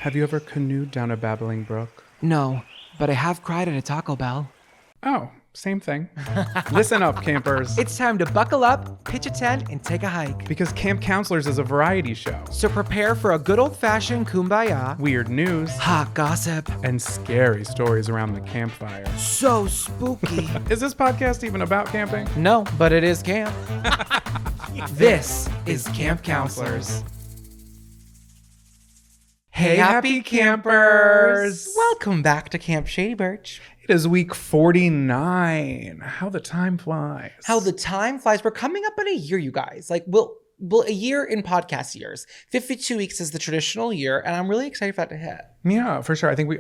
Have you ever canoed down a babbling brook? No, but I have cried at a Taco Bell. Oh, same thing. Listen up, campers. It's time to buckle up, pitch a tent, and take a hike. Because Camp Counselors is a variety show. So prepare for a good old-fashioned kumbaya, Weird news, hot gossip, and scary stories around the campfire. so spooky. Is this podcast even about camping? No, but it is camp. This is Camp Counselors. Hey, happy campers! Welcome back to Camp Shady Birch. It is week 49. How the time flies. How the time flies. We're coming up in a year, you guys. Well, a year in podcast years. 52 weeks is the traditional year, and I'm really excited for that to hit. Yeah, for sure. I think we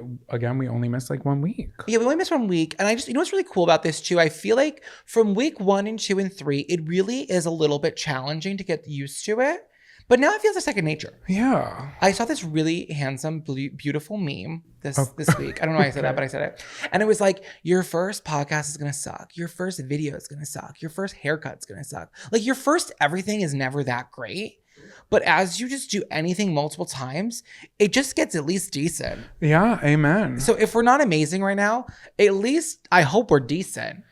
only missed like 1 week. Yeah, we only missed 1 week. And you know what's really cool about this too? I feel like from week 1 and 2 and 3, it really is a little bit challenging to get used to it. But now it feels like second nature. Yeah. I saw this really handsome, beautiful meme this week. I don't know why I said that, but I said it. And it was like, your first podcast is going to suck. Your first video is going to suck. Your first haircut's going to suck. Like your first everything is never that great. But as you just do anything multiple times, it just gets at least decent. Yeah, amen. So if we're not amazing right now, at least I hope we're decent.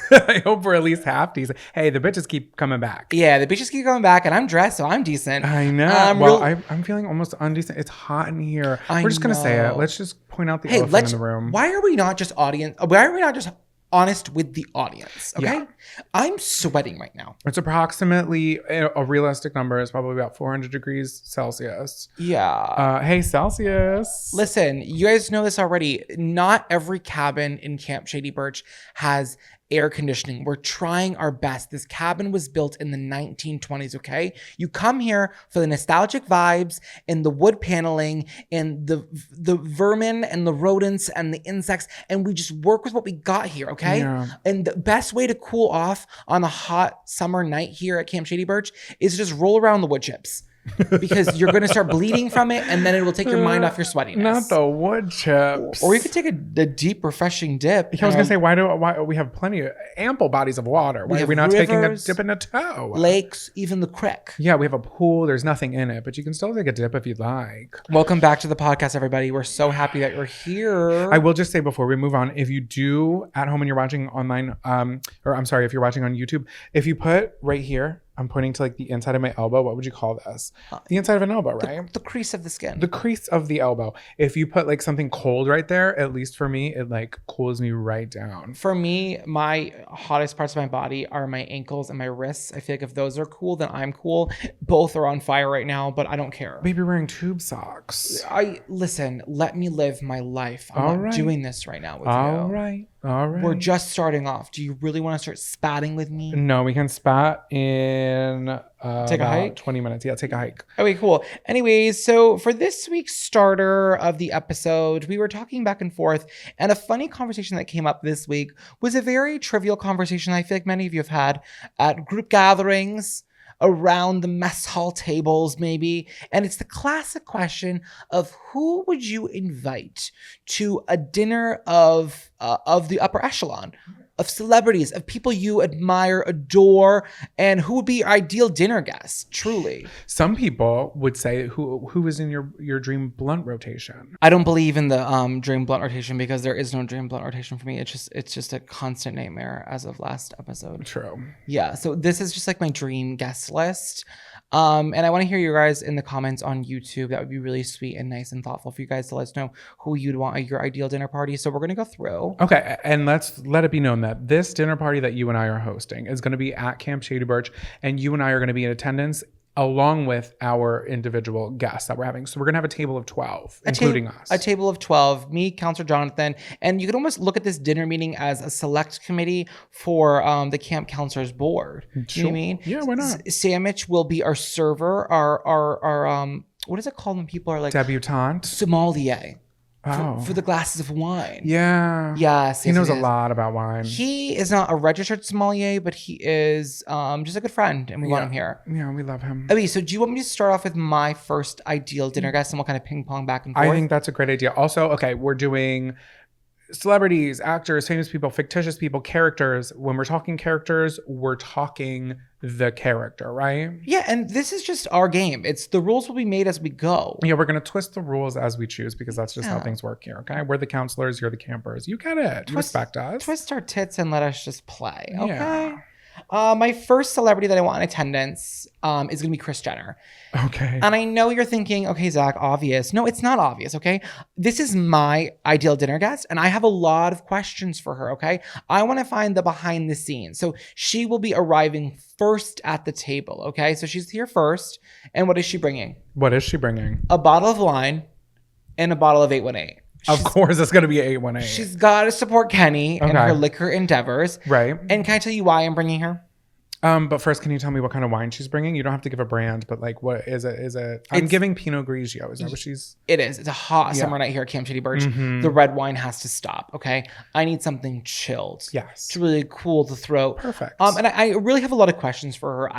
I hope we're at least half decent. Hey, the bitches keep coming back. Yeah, the bitches keep coming back, and I'm dressed, so I'm decent. I know. I'm feeling almost undecent. It's hot in here. We're just gonna say it. Let's just point out the elephant in the room. Why are we not just honest with the audience? Okay, yeah. I'm sweating right now. It's approximately a realistic number is probably about 400 degrees Celsius. Yeah. Hey, Celsius. Listen, you guys know this already. Not every cabin in Camp Shady Birch has air conditioning. We're trying our best. This cabin was built in the 1920s, okay? You come here for the nostalgic vibes and the wood paneling and the vermin and the rodents and the insects, and we just work with what we got here, okay? Yeah. And the best way to cool off on a hot summer night here at Camp Shady Birch is to just roll around the wood chips. Because you're going to start bleeding from it, and then it will take your mind off your sweatiness. Not the wood chips. Or you could take a deep, refreshing dip. I was going to say, why we have ample bodies of water? Why are we not taking a dip in a toe? Lakes, even the creek. Yeah, we have a pool. There's nothing in it, but you can still take a dip if you'd like. Welcome back to the podcast, everybody. We're so happy that you're here. I will just say before we move on, if you do at home and you're watching online, if you're watching on YouTube, if you put right here, I'm pointing to like the inside of my elbow. What would you call this? The inside of an elbow, right? The crease of the skin. The crease of the elbow. If you put like something cold right there, at least for me, it like cools me right down. For me, my hottest parts of my body are my ankles and my wrists. I feel like if those are cool, then I'm cool. Both are on fire right now, but I don't care. Maybe you're wearing tube socks. Listen, let me live my life. I'm not doing this right now with you. All right. We're just starting off. Do you really want to start spatting with me? No, we can spat in take a hike? 20 minutes. Yeah, take a hike. Okay, cool. Anyways, so for this week's starter of the episode, we were talking back and forth, and a funny conversation that came up this week was a very trivial conversation I feel like many of you have had at group gatherings, around the mess hall tables maybe, and it's the classic question of who would you invite to a dinner of the upper echelon, of celebrities, of people you admire, adore, and who would be your ideal dinner guest, truly. Some people would say who is in your dream blunt rotation. I don't believe in the dream blunt rotation because there is no dream blunt rotation for me. It's just a constant nightmare as of last episode. True. Yeah, so this is just like my dream guest list. And I want to hear you guys in the comments on YouTube. That would be really sweet and nice and thoughtful for you guys to let us know who you'd want at your ideal dinner party. So we're going to go through. Okay. And let's let it be known that this dinner party that you and I are hosting is going to be at Camp Shady Birch, and you and I are going to be in attendance along with our individual guests that we're having. So we're going to have a table of 12, including us. A table of 12, me, Counselor Jonathan. And you can almost look at this dinner meeting as a select committee for the Camp Counselors Board. Sure. You know what I mean? Yeah, why not? Sandwich will be our server, our what is it called when people are like? Debutante? Sommelier. For the glasses of wine. Yeah. Yes. He knows a lot about wine. He is not a registered sommelier, but he is just a good friend, and we want him here. Yeah, we love him. Okay, so do you want me to start off with my first ideal dinner guest, and we'll kind of ping pong back and forth? I think that's a great idea. Also, okay, we're doing celebrities, actors, famous people, fictitious people, characters. When we're talking characters, we're talking the character, right? Yeah, and this is just our game. It's the rules will be made as we go. Yeah, we're going to twist the rules as we choose because that's just how Yeah. things work here, okay? We're the counselors, you're the campers. You get it. You respect us. Twist our tits and let us just play. Okay. Yeah. My first celebrity that I want in attendance is gonna be Kris Jenner. Okay. And I know you're thinking, okay, Zach, obvious. No, it's not obvious, okay? This is my ideal dinner guest, and I have a lot of questions for her, okay? I want to find the behind the scenes. So she will be arriving first at the table, okay? So she's here first. And what is she bringing? What is she bringing? A bottle of wine and a bottle of 818. Of course, it's going to be 818. She's got to support Kenny in Okay. her liquor endeavors. Right. And can I tell you why I'm bringing her? But first, can you tell me what kind of wine she's bringing? You don't have to give a brand, but like, what is it? I'm giving Pinot Grigio. Is that what she's? It is. It's a hot Yeah. summer night here at Camp Shady Birch. Mhm. The red wine has to stop, okay? I need something chilled. Yes. To really cool the throat. Perfect. And I really have a lot of questions for her.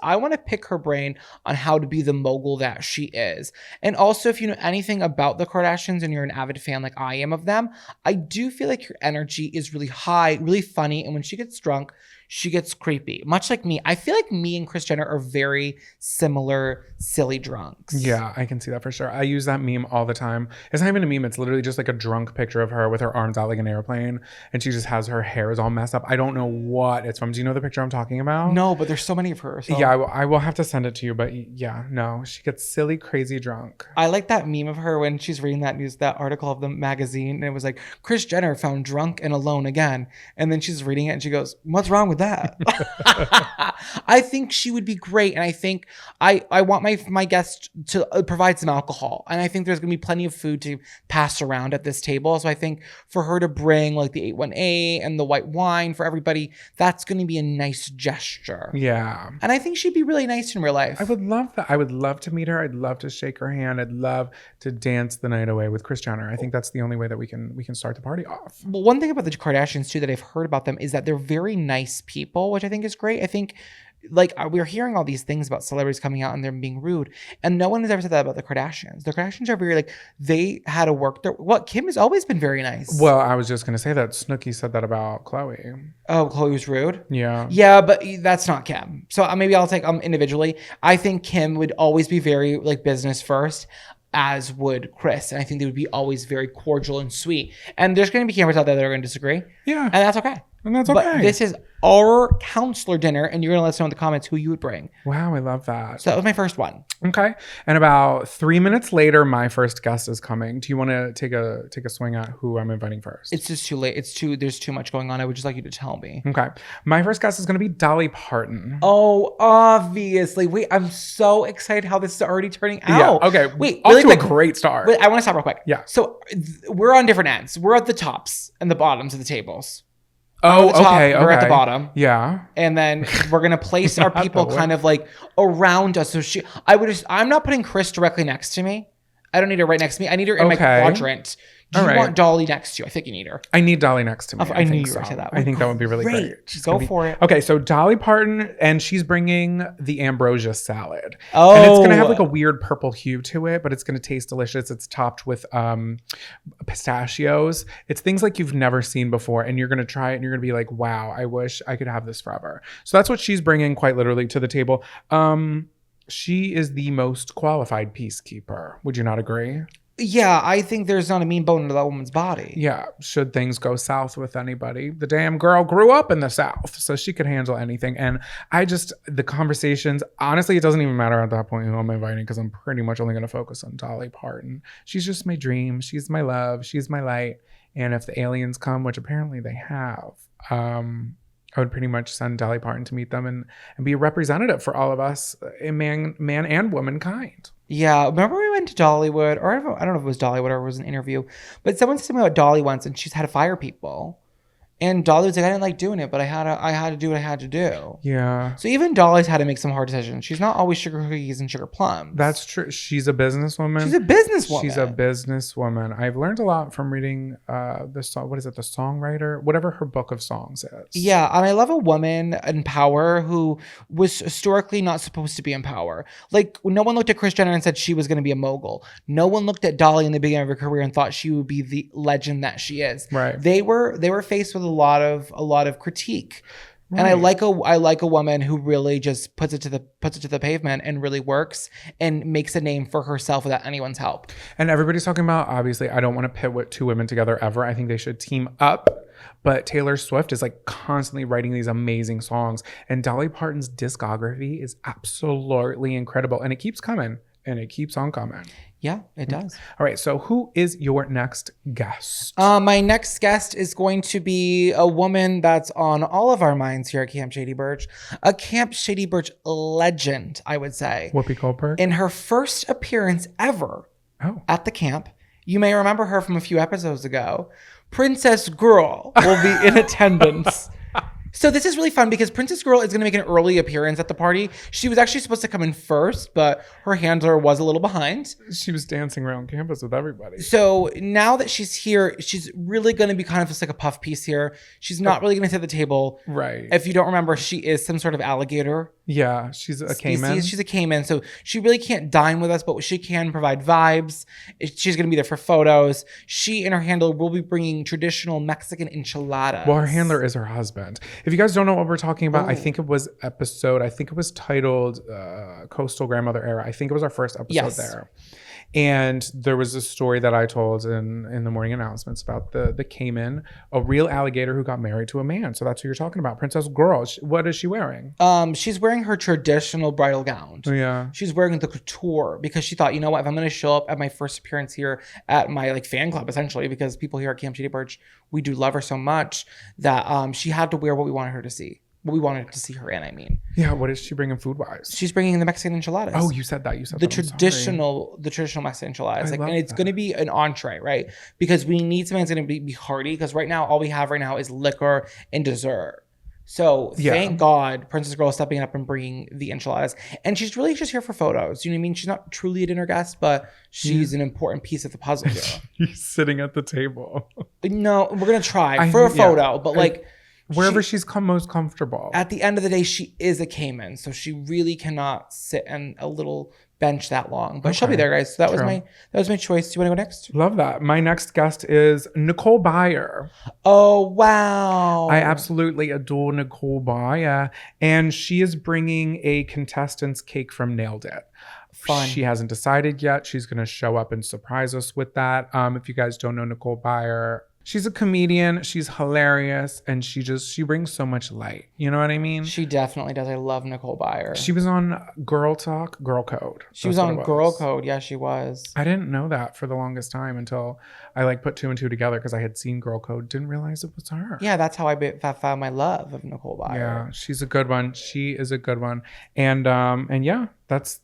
I want to pick her brain on how to be the mogul that she is. And also, if you know anything about the Kardashians and you're an avid fan like I am of them, I do feel like your energy is really high, really funny. And when she gets drunk, she gets creepy. Much like me. I feel like me and Kris Jenner are very similar, silly drunks. Yeah, I can see that for sure. I use that meme all the time. It's not even a meme. It's literally just like a drunk picture of her with her arms out like an airplane. And she just has her hair is all messed up. I don't know what it's from. Do you know the picture I'm talking about? No, but there's so many of her. So. Yeah, I will have to send it to you. But yeah, no, she gets silly, crazy drunk. I like that meme of her when she's reading that article of the magazine, and it was like Kris Jenner found drunk and alone again, and then she's reading it and she goes, "What's wrong with that?" I think she would be great, and I think I want my guest to provide some alcohol, and I think there's gonna be plenty of food to pass around at this table. So I think for her to bring like the 818 and the white wine for everybody, that's gonna be a nice gesture. Yeah. And I think she'd be really nice in real life. I would love that. I would love to meet her. I'd love to shake her hand. I'd love to dance the night away with Kris Jenner. I think that's the only way that we can start the party off. Well, one thing about the Kardashians too that I've heard about them is that they're very nice people, which I think is great. I think like we're hearing all these things about celebrities coming out and them being rude, and no one has ever said that about the Kardashians. The Kardashians are very like they had to work their. What Kim has always been very nice. Well, I was just gonna say that Snooki said that about Khloe. Oh, Khloe was rude. Yeah. Yeah, but that's not Kim. So maybe I'll take individually. I think Kim would always be very like business first, as would Kris. And I think they would be always very cordial and sweet. And there's going to be cameras out there that are going to disagree. Yeah. And that's okay. And that's okay. But this is our counselor dinner, and you're going to let us know in the comments who you would bring. Wow, I love that. So that was my first one. Okay. And about 3 minutes later, my first guest is coming. Do you want to take a swing at who I'm inviting first? It's just too late. There's too much going on. I would just like you to tell me. Okay. My first guest is going to be Dolly Parton. Oh, obviously. Wait, I'm so excited how this is already turning Yeah. out. Okay. Wait, Off really to quick. a great start. Wait, I want to stop real quick. Yeah. So we're on different ends. We're at the tops and the bottoms of the tables. Oh, At the top, okay. We're at the okay. bottom. Yeah. And then we're gonna place our Not people the kind of like around us. So I'm not putting Kris directly next to me. I don't need her right next to me. I need her in my Okay. quadrant. Do All you right. want Dolly next to you? I think you need her. I need Dolly next to me. I knew think you were so. gonna say that. I think that would be really Great. great. She's Go gonna be- for it. Okay, so Dolly Parton, and she's bringing the ambrosia salad. Oh. And it's gonna have like a weird purple hue to it, but it's gonna taste delicious. It's topped with pistachios. It's things like you've never seen before, and you're gonna try it, and you're gonna be like, "Wow, I wish I could have this forever." So that's what she's bringing, quite literally, to the table. She is the most qualified peacekeeper. Would you not agree? Yeah, I think there's not a mean bone in that woman's body. Yeah, should things go south with anybody, the damn girl grew up in the South, so she could handle anything. And the conversations, honestly, it doesn't even matter at that point who I'm inviting, because I'm pretty much only going to focus on Dolly Parton. She's just my dream. She's my love. She's my light. And if the aliens come, which apparently they have, I would pretty much send Dolly Parton to meet them and be a representative for all of us, man and womankind. Yeah, remember we went to Dollywood, or I don't know if it was Dollywood or it was an interview, but someone said something about Dolly once, and she's had to fire people. And Dolly was like, I didn't like doing it, but I had to do what I had to do. Yeah. So even Dolly's had to make some hard decisions. She's not always sugar cookies and sugar plums. That's true. She's a businesswoman. She's a businesswoman. She's a businesswoman. I've learned a lot from reading the song. What is it? The Songwriter? Whatever her book of songs is. Yeah, and I love a woman in power who was historically not supposed to be in power. Like, no one looked at Kris Jenner and said she was going to be a mogul. No one looked at Dolly in the beginning of her career and thought she would be the legend that she is. Right. They were faced with a lot of critique. Right. And I like a woman who really just puts it to the pavement and really works and makes a name for herself without anyone's help. And everybody's talking about, obviously, I don't want to pit two women together ever. I think they should team up. But Taylor Swift is like constantly writing these amazing songs. And Dolly Parton's discography is absolutely incredible. And it keeps coming. And it keeps on coming. Yeah, it does. All right. So who is your next guest? My next guest is going to be a woman that's on all of our minds here at Camp Shady Birch. A Camp Shady Birch legend, I would say. Whoopi Goldberg? In her first appearance ever at the camp, you may remember her from a few episodes ago. Princess Girl will be in attendance. So this is really fun because Princess Girl is going to make an early appearance at the party. She was actually supposed to come in first, but her handler was a little behind. She was dancing around campus with everybody. So now that she's here, she's really going to be kind of just like a puff piece here. She's not really going to sit at the table. Right. If you don't remember, she is some sort of alligator. Yeah, she's a caiman. She's a caiman, so she really can't dine with us, but she can provide vibes. She's going to be there for photos. She and her handler will be bringing traditional Mexican enchiladas. Well, her handler is her husband. If you guys don't know what we're talking about, I think it was titled Coastal Grandmother Era. I think it was our first episode there. And there was a story that I told in the morning announcements about the caiman, a real alligator who got married to a man. So that's who you're talking about. Princess Girl. What is she wearing? She's wearing her traditional bridal gown. Yeah. She's wearing the couture because she thought, you know what, if I'm going to show up at my first appearance here at my like fan club, essentially, because people here at Camp Shady Birch, we do love her so much that she had to wear what we wanted her to see. What we wanted to see her in, I mean. Yeah, what is she bringing food-wise? She's bringing the Mexican enchiladas. Oh, you said that. The traditional Mexican enchiladas. And it's going to be an entree, right? Because we need something that's going to be hearty. Because right now, all we have right now is liquor and dessert. So thank God Princess Girl is stepping up and bringing the enchiladas. And she's really just here for photos. You know what I mean? She's not truly a dinner guest, but she's an important piece of the puzzle here. She's sitting at the table. No, we're going to try for a photo, but like... Wherever she's most comfortable. At the end of the day, she is a caiman, so she really cannot sit on a little bench that long. But she'll be there, guys. So that was my choice. Do you want to go next? Love that. My next guest is Nicole Byer. Oh wow! I absolutely adore Nicole Byer, and she is bringing a contestant's cake from Nailed It. Fun. She hasn't decided yet. She's going to show up and surprise us with that. If you guys don't know Nicole Byer, she's a comedian. She's hilarious. And she brings so much light. You know what I mean? She definitely does. I love Nicole Byer. She was on Girl Talk, Girl Code. She was on Girl Code. Yeah, she was. I didn't know that for the longest time until I put two and two together because I had seen Girl Code. Didn't realize it was her. Yeah, that's how I found my love of Nicole Byer. Yeah, she's a good one. She is a good one. And yeah, that's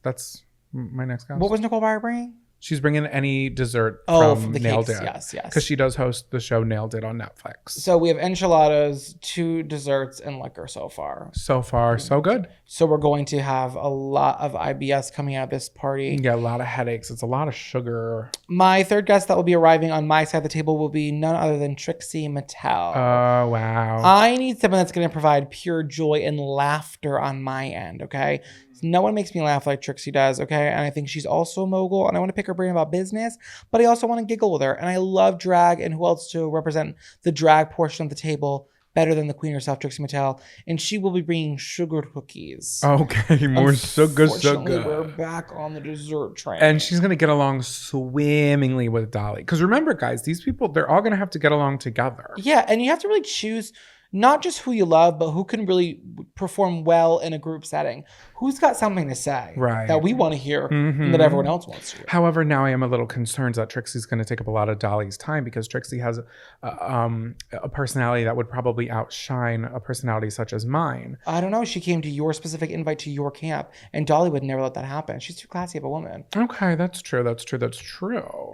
my next guest. What was Nicole Byer bringing? She's bringing any dessert from the Nailed It. Yes. Because she does host the show Nailed It on Netflix. So we have enchiladas, 2 desserts, and liquor so far. So far, so good. So we're going to have a lot of IBS coming out of this party. You get a lot of headaches. It's a lot of sugar. My third guest that will be arriving on my side of the table will be none other than Trixie Mattel. Oh, wow. I need someone that's going to provide pure joy and laughter on my end, okay? No one makes me laugh like Trixie does, okay? And I think she's also a mogul, and I want to pick her brain about business, but I also want to giggle with her. And I love drag, and who else to represent the drag portion of the table better than the queen herself, Trixie Mattel? And she will be bringing sugared cookies. Okay, more sugar. We're back on the dessert train. And she's going to get along swimmingly with Dolly. Because remember, guys, these people, they're all going to have to get along together. Yeah, and you have to really choose not just who you love, but who can really perform well in a group setting. Who's got something to say that we want to hear and that everyone else wants to hear. However, now I am a little concerned that Trixie's going to take up a lot of Dolly's time because Trixie has a personality that would probably outshine a personality such as mine. I don't know. She came to your specific invite to your camp, and Dolly would never let that happen. She's too classy of a woman. Okay, that's true.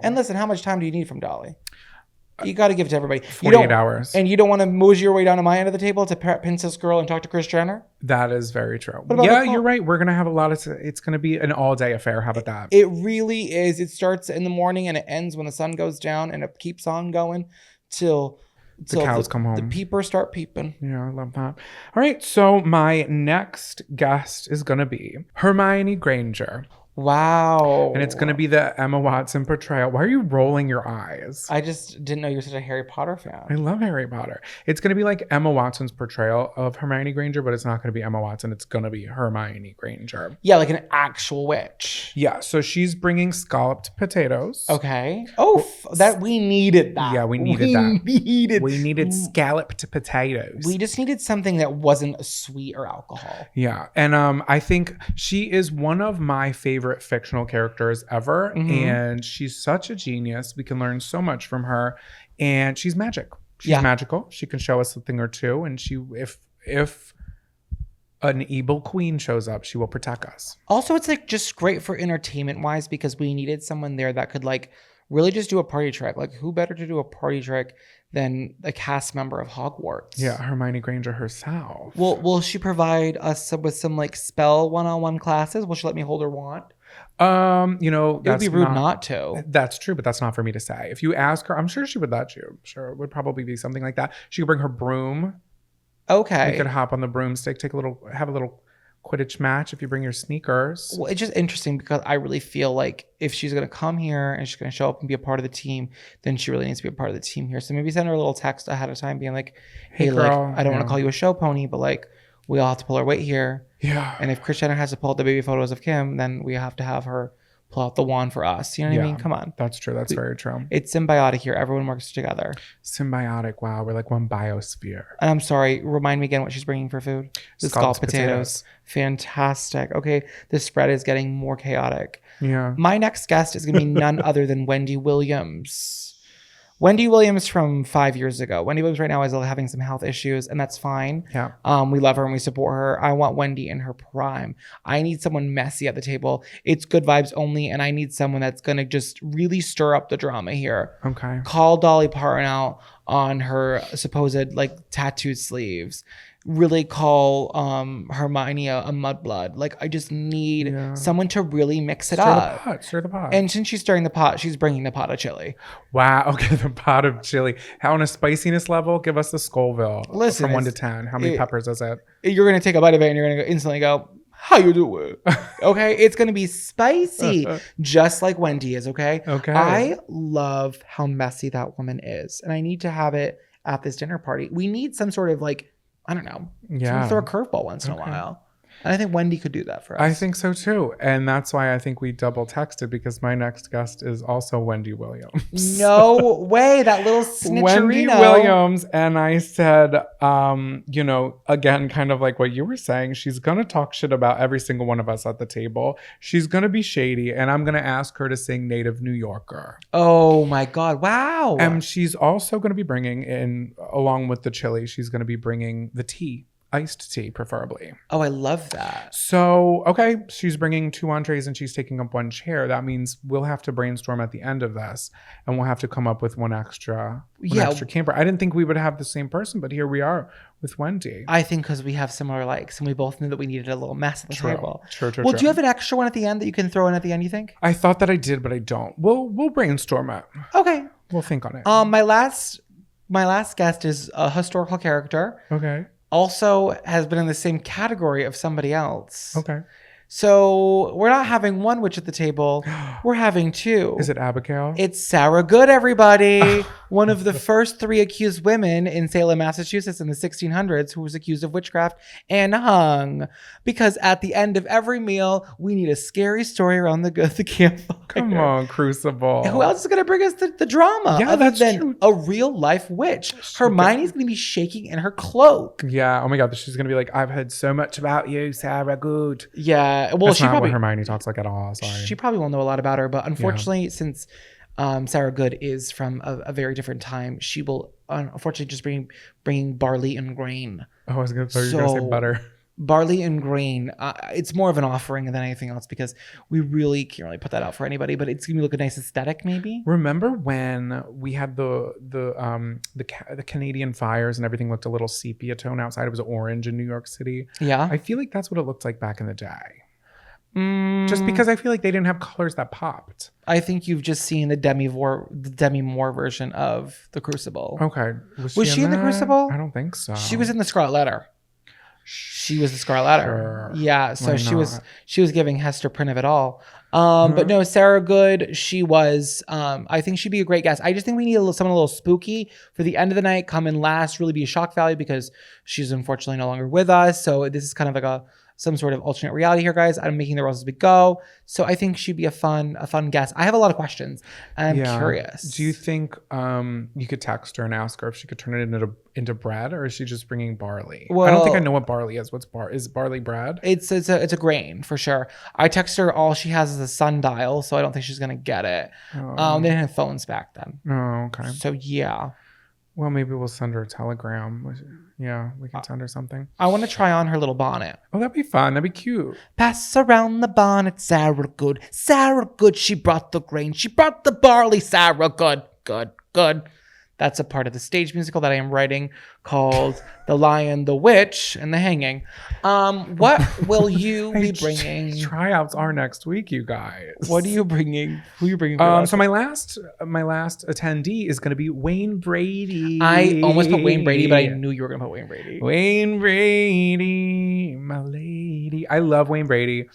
And listen, how much time do you need from Dolly? You got to give it to everybody. 48 hours. And you don't want to mosey your way down to my end of the table to Princess Girl and talk to Kris Jenner? That is very true. about Yeah, Nicole? you're right. We're going to have a lot of, it's going to be an all day affair. How about that? It really is. It starts in the morning and it ends when the sun goes down, and it keeps on going till The cows come home. The peepers start peeping. Yeah, I love that. All right. So my next guest is going to be Hermione Granger. Wow. And it's going to be the Emma Watson portrayal. Why are you rolling your eyes? I just didn't know you were such a Harry Potter I fan. love Harry Potter. It's going to be like Emma Watson's portrayal of Hermione Granger, but it's not going to be Emma Watson. It's going to be Hermione Granger. Yeah, like an actual witch. Yeah. So she's bringing scalloped potatoes. Okay. Oh, that we needed that. Yeah, we needed that. Needed. We needed scalloped potatoes. We just needed something that wasn't sweet or alcohol. Yeah. And I think she is one of my favorite fictional characters ever. Mhm. And she's such a genius. We can learn so much from her. And she's magic. She's Yeah. magical. She can show us a thing or two. And she if an evil queen shows up, she will protect us. Also, it's like just great for entertainment wise because we needed someone there that could like really just do a party trick. Like, who better to do a party trick than a cast member of Hogwarts? Yeah, Hermione Granger herself. Will she provide us with some like spell one-on-one classes? Will she let me hold her wand? You know, It would that's be rude not to. That's true, but that's not for me to say. If you ask her, I'm sure she would let you. I'm sure it would probably be something like that. She could bring her broom. Okay. You could hop on the broomstick, have a little Quidditch match if you bring your sneakers. Well, it's just interesting because I really feel like if she's going to come here and she's going to show up and be a part of the team, then she really needs to be a part of the team here. So maybe send her a little text ahead of time being like, hey, girl, like, I don't want yeah. to call you a show pony, but like, we all have to pull our weight here. Yeah. And if Kris Jenner has to pull out the baby photos of Kim, then we have to have her pull out the wand for us. You know what I Yeah. mean? Come on. That's true. That's very true. It's symbiotic here. Everyone works together. Symbiotic. Wow. We're like one biosphere. And I'm sorry, remind me again what she's bringing for food. The Scalloped scalloped potatoes. Fantastic. Okay, this spread is getting more chaotic. Yeah. My next guest is going to be none other than Wendy Williams. Wendy Williams from 5 years ago. Wendy Williams right now is having some health issues, and that's fine. Yeah. We love her and we support her. I want Wendy in her prime. I need someone messy at the table. It's good vibes only, and I need someone that's going to just really stir up the drama here. Okay. Call Dolly Parton out on her supposed like tattooed sleeves. Really call Hermione a mudblood. Like, I just need someone to really mix it up. Stir the pot. And since she's stirring the pot, she's bringing the pot of chili. Wow. Okay. The pot of chili. How on a spiciness level? Give us the Scoville. Listen, from 1 to 10. How many peppers is it? You're gonna take a bite of it and you're gonna instantly go, how you doing? Okay, it's gonna be spicy, just like Wendy is. Okay. Okay. I love how messy that woman is, and I need to have it at this dinner party. We need some sort of like, I don't know, Yeah. throw a curveball once in a while. And I think Wendy could do that for us. I think so too. And that's why I think we double texted, because my next guest is also Wendy Williams. No way, that little snitcherino. Wendy Williams. And I said, you know, again, kind of like what you were saying, she's going to talk shit about every single one of us at the table. She's going to be shady. And I'm going to ask her to sing Native New Yorker. Oh my God. Wow. And she's also going to be bringing in, along with the chili, she's going to be bringing the tea. Iced tea, preferably. Oh, I love that. So, okay, she's bringing 2 entrees and she's taking up 1 chair. That means we'll have to brainstorm at the end of this, and we'll have to come up with one extra camper. I didn't think we would have the same person, but here we are with Wendy. I think because we have similar likes, and we both knew that we needed a little mess at the table. True. Well, do you have an extra one at the end that you can throw in at the end, you think? I thought that I did, but I don't. We'll brainstorm it. Okay. We'll think on it. My last guest is a historical character. Okay. Also has been in the same category of somebody else. Okay. So we're not having one witch at the table. We're having 2. Is it Abigail? It's Sarah Good, everybody. One of the first 3 accused women in Salem, Massachusetts in the 1600s who was accused of witchcraft and hung. Because at the end of every meal, we need a scary story around the campfire. Come on, Crucible. Who else is going to bring us the drama? Yeah, other that's than true. a real life witch. Hermione's going to be shaking in her cloak. Yeah. Oh my God. She's going to be like, I've heard so much about you, Sarah Good. Yeah. Well, That's she not probably what Hermione talks like at all. Sorry. She probably won't know a lot about her, but unfortunately, since Sarah Good is from a very different time, she will unfortunately just bringing barley and grain. Oh, I was going to say butter. Barley and Grain. It's more of an offering than anything else because we really can't really put that out for anybody, but it's gonna look a nice aesthetic maybe. Remember when we had the Canadian fires and everything looked a little sepia tone outside? It was orange in New York City. Yeah. I feel like that's what it looked like back in the day. Just because I feel like they didn't have colors that popped. I think you've just seen the Demi Moore version of The Crucible. Okay. Was she in The that? Crucible? I don't think so. She was in The Scarlet Letter. She was the Scarlet Letter. Sure. Yeah, so Why she was giving Hester Prynne of it all. But no, Sarah Good, she was. I think she'd be a great guest. I just think we need someone a little spooky for the end of the night. Come in last, really be a shock value because she's unfortunately no longer with us. So this is kind of like some sort of alternate reality here, guys. I'm making the rules as we go. So I think she'd be a fun guest. I have a lot of questions and I'm curious. Do you think you could text her and ask her if she could turn it into bread, or is she just bringing barley? Well, I don't think I know what barley is. Is barley bread? It's a grain for sure. I text her, all she has is a sundial, so I don't think she's gonna get it. They didn't have phones back then. Oh, okay. So yeah. Well, maybe we'll send her a telegram. Yeah, we can send her something. I want to try on her little bonnet. Oh, that'd be fun. That'd be cute. Pass around the bonnet, Sarah Good. Sarah Good, she brought the grain. She brought the barley, Sarah Good. Good. That's a part of the stage musical that I am writing called The Lion, the Witch, and the Hanging. What will you be bringing? Tryouts are next week, you guys. What are you bringing? Who are you bringing? So my last attendee is going to be Wayne Brady. I almost put Wayne Brady, but I knew you were going to put Wayne Brady. Wayne Brady, my lady. I love Wayne Brady.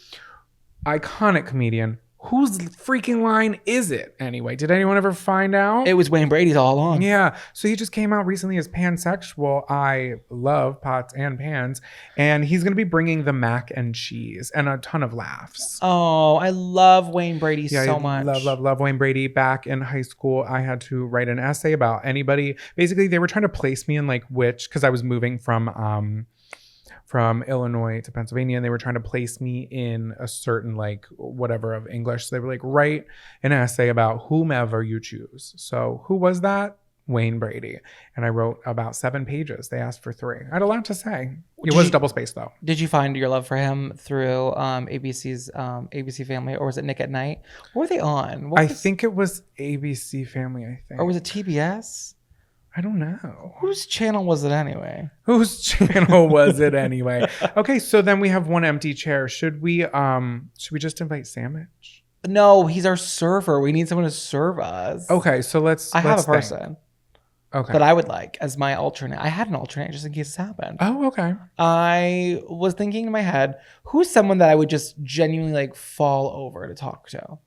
Iconic comedian. Whose freaking line is it anyway? Did anyone ever find out? It was Wayne Brady's all along. Yeah. So he just came out recently as pansexual. I love pots and pans. And he's going to be bringing the mac and cheese and a ton of laughs. Oh, I love Wayne Brady so much. Love Wayne Brady. Back in high school, I had to write an essay about anybody. Basically, they were trying to place me in like because I was moving from Illinois to Pennsylvania, and they were trying to place me in a certain like whatever of English. So they were like, write an essay about whomever you choose. So who was that? Wayne Brady. And I wrote about 7 pages. They asked for 3. I had a lot to say. It was double spaced though. Did you find your love for him through ABC's ABC Family, or was it Nick at Night? What were they on? I think it was ABC Family, I think. Or was it TBS? I don't know. Whose channel was it anyway? Whose channel was it anyway? Okay, so then we have one empty chair. Should we just invite Sandwich? No, he's our server. We need someone to serve us. Okay, so I have a person. Think. Okay. That I would like as my alternate. I had an alternate just in case this happened. Oh, okay. I was thinking in my head, who's someone that I would just genuinely like fall over to talk to?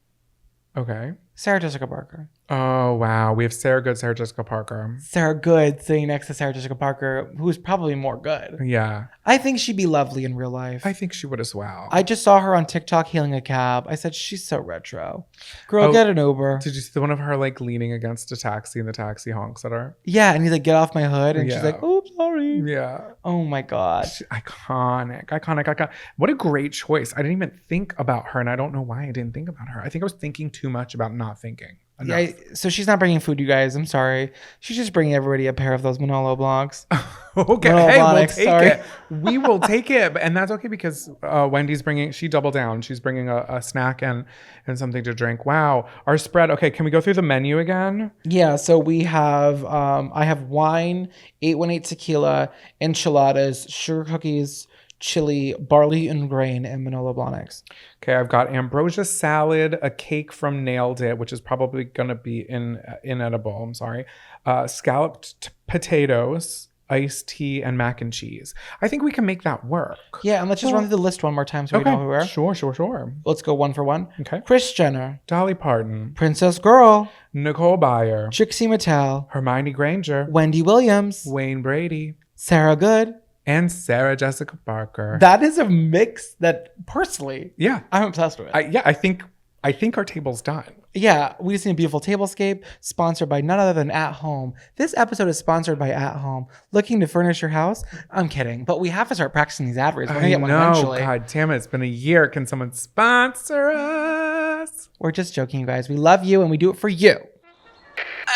Okay. Sarah Jessica Parker. Oh, wow. We have Sarah Good, Sarah Jessica Parker. Sarah Good sitting next to Sarah Jessica Parker, who's probably more good. Yeah. I think she'd be lovely in real life. I think she would as well. I just saw her on TikTok hailing a cab. I said, she's so retro. Girl, get an Uber. Did you see the one of her like leaning against a taxi and the taxi honks at her? Yeah, and he's like, get off my hood. And she's like, oops, sorry. Yeah. Oh my God. Iconic. What a great choice. I didn't even think about her, and I don't know why I didn't think about her. I think I was thinking too much about not thinking. Yeah, so she's not bringing food, you guys. I'm sorry. She's just bringing everybody a pair of those Manolo blocks. Okay, Manolo hey, Blahniks, we'll take it. We will take it, and that's okay because Wendy's bringing. She doubled down. She's bringing a snack and something to drink. Wow, our spread. Okay, can we go through the menu again? Yeah. So we have. I have wine, 818 tequila, enchiladas, sugar cookies, chili, barley and grain, and Manolo Blahniks. Okay, I've got ambrosia salad, a cake from Nailed It, which is probably going to be inedible. I'm sorry. Scalloped potatoes, iced tea, and mac and cheese. I think we can make that work. Yeah, and let's just run through the list one more time so we know who we are. Sure. Let's go one for one. Okay. Kris Jenner, Dolly Parton, Princess Girl, Nicole Byer, Trixie Mattel, Hermione Granger, Wendy Williams, Wayne Brady, Sarah Good, and Sarah Jessica Parker. That is a mix that personally, yeah, I'm obsessed with. I think our table's done. Yeah, we just need a beautiful tablescape, sponsored by none other than At Home. This episode is sponsored by At Home. Looking to furnish your house? I'm kidding, but we have to start practicing these ad reads. We're gonna get one eventually. God damn it, it's been a year. Can someone sponsor us? We're just joking, you guys. We love you and we do it for you.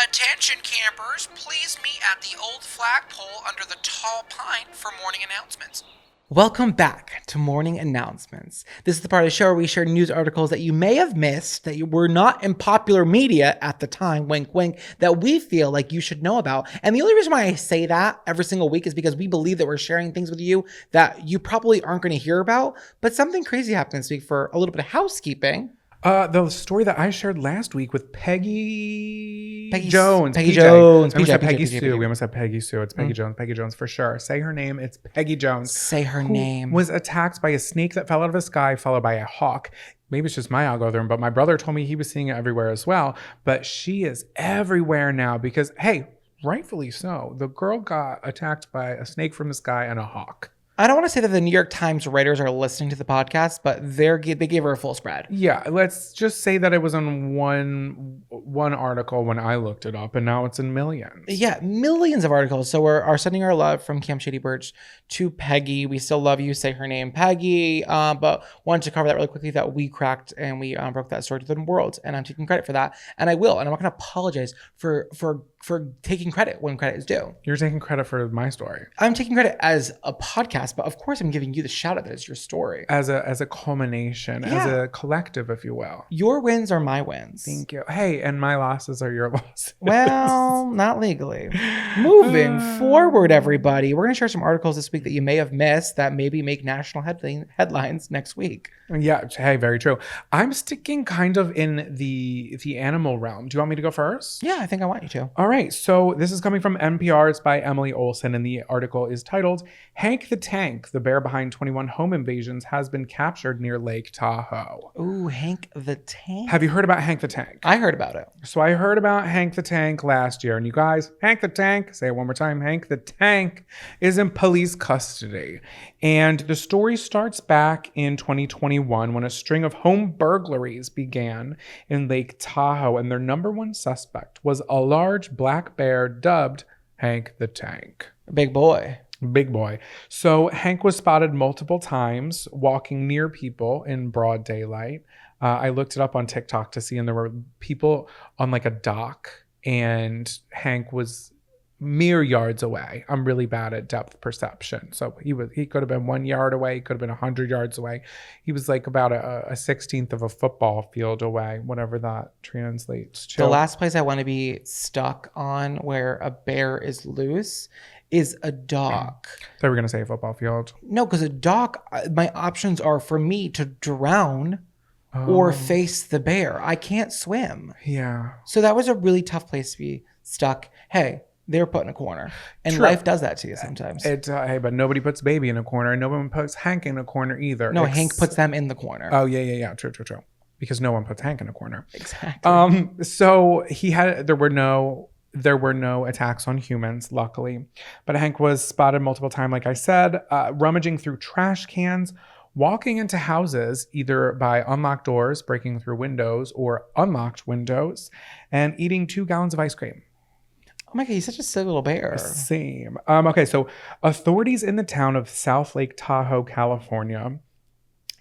Attention campers, please meet at the old flagpole under the tall pine for morning announcements. Welcome back to Morning Announcements. This is the part of the show where we share news articles that you may have missed, that were not in popular media at the time, wink, wink, that we feel like you should know about. And the only reason why I say that every single week is because we believe that we're sharing things with you that you probably aren't going to hear about. But something crazy happened this week for a little bit of housekeeping. The story that I shared last week with Peggy Peggy Jones. Peggy PJ. Jones, We almost PJ, said Peggy PJ. Sue. We almost said Peggy Sue. It's Peggy Jones. Peggy Jones for sure. Say her name. It's Peggy Jones. Say her who name. Was attacked by a snake that fell out of the sky, followed by a hawk. Maybe it's just my algorithm, but my brother told me he was seeing it everywhere as well. But she is everywhere now because, hey, rightfully so. The girl got attacked by a snake from the sky and a hawk. I don't want to say that the New York Times writers are listening to the podcast, but they gave her a full spread. Yeah, let's just say that it was on one article when I looked it up, and now it's in millions. Yeah, millions of articles. So we're sending our love from Camp Shady Birch to Peggy. We still love you. Say her name, Peggy. But wanted to cover that really quickly, that we cracked and we broke that story to the world, and I'm taking credit for that, and I will, and I'm not going to apologize for taking credit when credit is due. You're taking credit for my story I'm taking credit as a podcast, but of course I'm giving you the shout out that it's your story. as a culmination, as Yeah. a collective, if you will. Your wins are my wins. Thank you. Hey, and my losses are your losses. Well, not legally. Moving forward, everybody, we're going to share some articles this week that you may have missed that maybe make national headlines next week. Yeah. Hey, very true. I'm sticking kind of in the animal realm. Do you want me to go first? Yeah, I think I want you to. All right, so this is coming from NPR. It's by Emily Olson, and the article is titled, Hank the Tank, the bear behind 21 home invasions, has been captured near Lake Tahoe. Ooh, Hank the Tank. Have you heard about Hank the Tank? I heard about it. So I heard about Hank the Tank last year, and you guys, Hank the Tank, say it one more time, Hank the Tank is in police custody. And the story starts back in 2021 when a string of home burglaries began in Lake Tahoe, and their number one suspect was a large black bear dubbed Hank the Tank. Big boy. Big boy. So Hank was spotted multiple times walking near people in broad daylight. I looked it up on TikTok to see, and there were people on like a dock, and Hank was mere yards away. I'm really bad at depth perception. So he could have been 1 yard away. He could have been 100 yards away. He was like about a 16th of a football field away, whatever that translates to. The last place I want to be stuck on where a bear is loose is a dock. They were going to say a football field. No, because a dock, my options are for me to drown or face the bear. I can't swim. Yeah. So that was a really tough place to be stuck. Hey, they were put in a corner. And True. life does that to you sometimes. Hey, but nobody puts baby in a corner, and no one puts Hank in a corner either. No, Hank puts them in the corner. Oh yeah. True. Because no one puts Hank in a corner. Exactly. So there were no attacks on humans, luckily, but Hank was spotted multiple times, like I said, rummaging through trash cans, walking into houses either by unlocked doors, breaking through windows, or unlocked windows, and eating 2 gallons of ice cream. Oh my God, he's such a silly little bear. Same. Okay, so authorities in the town of South Lake Tahoe, California,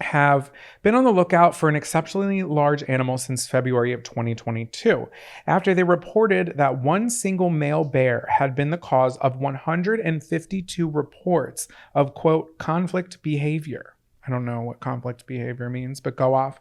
have been on the lookout for an exceptionally large animal since February of 2022, after they reported that one single male bear had been the cause of 152 reports of, quote, conflict behavior. I don't know what conflict behavior means, but go off,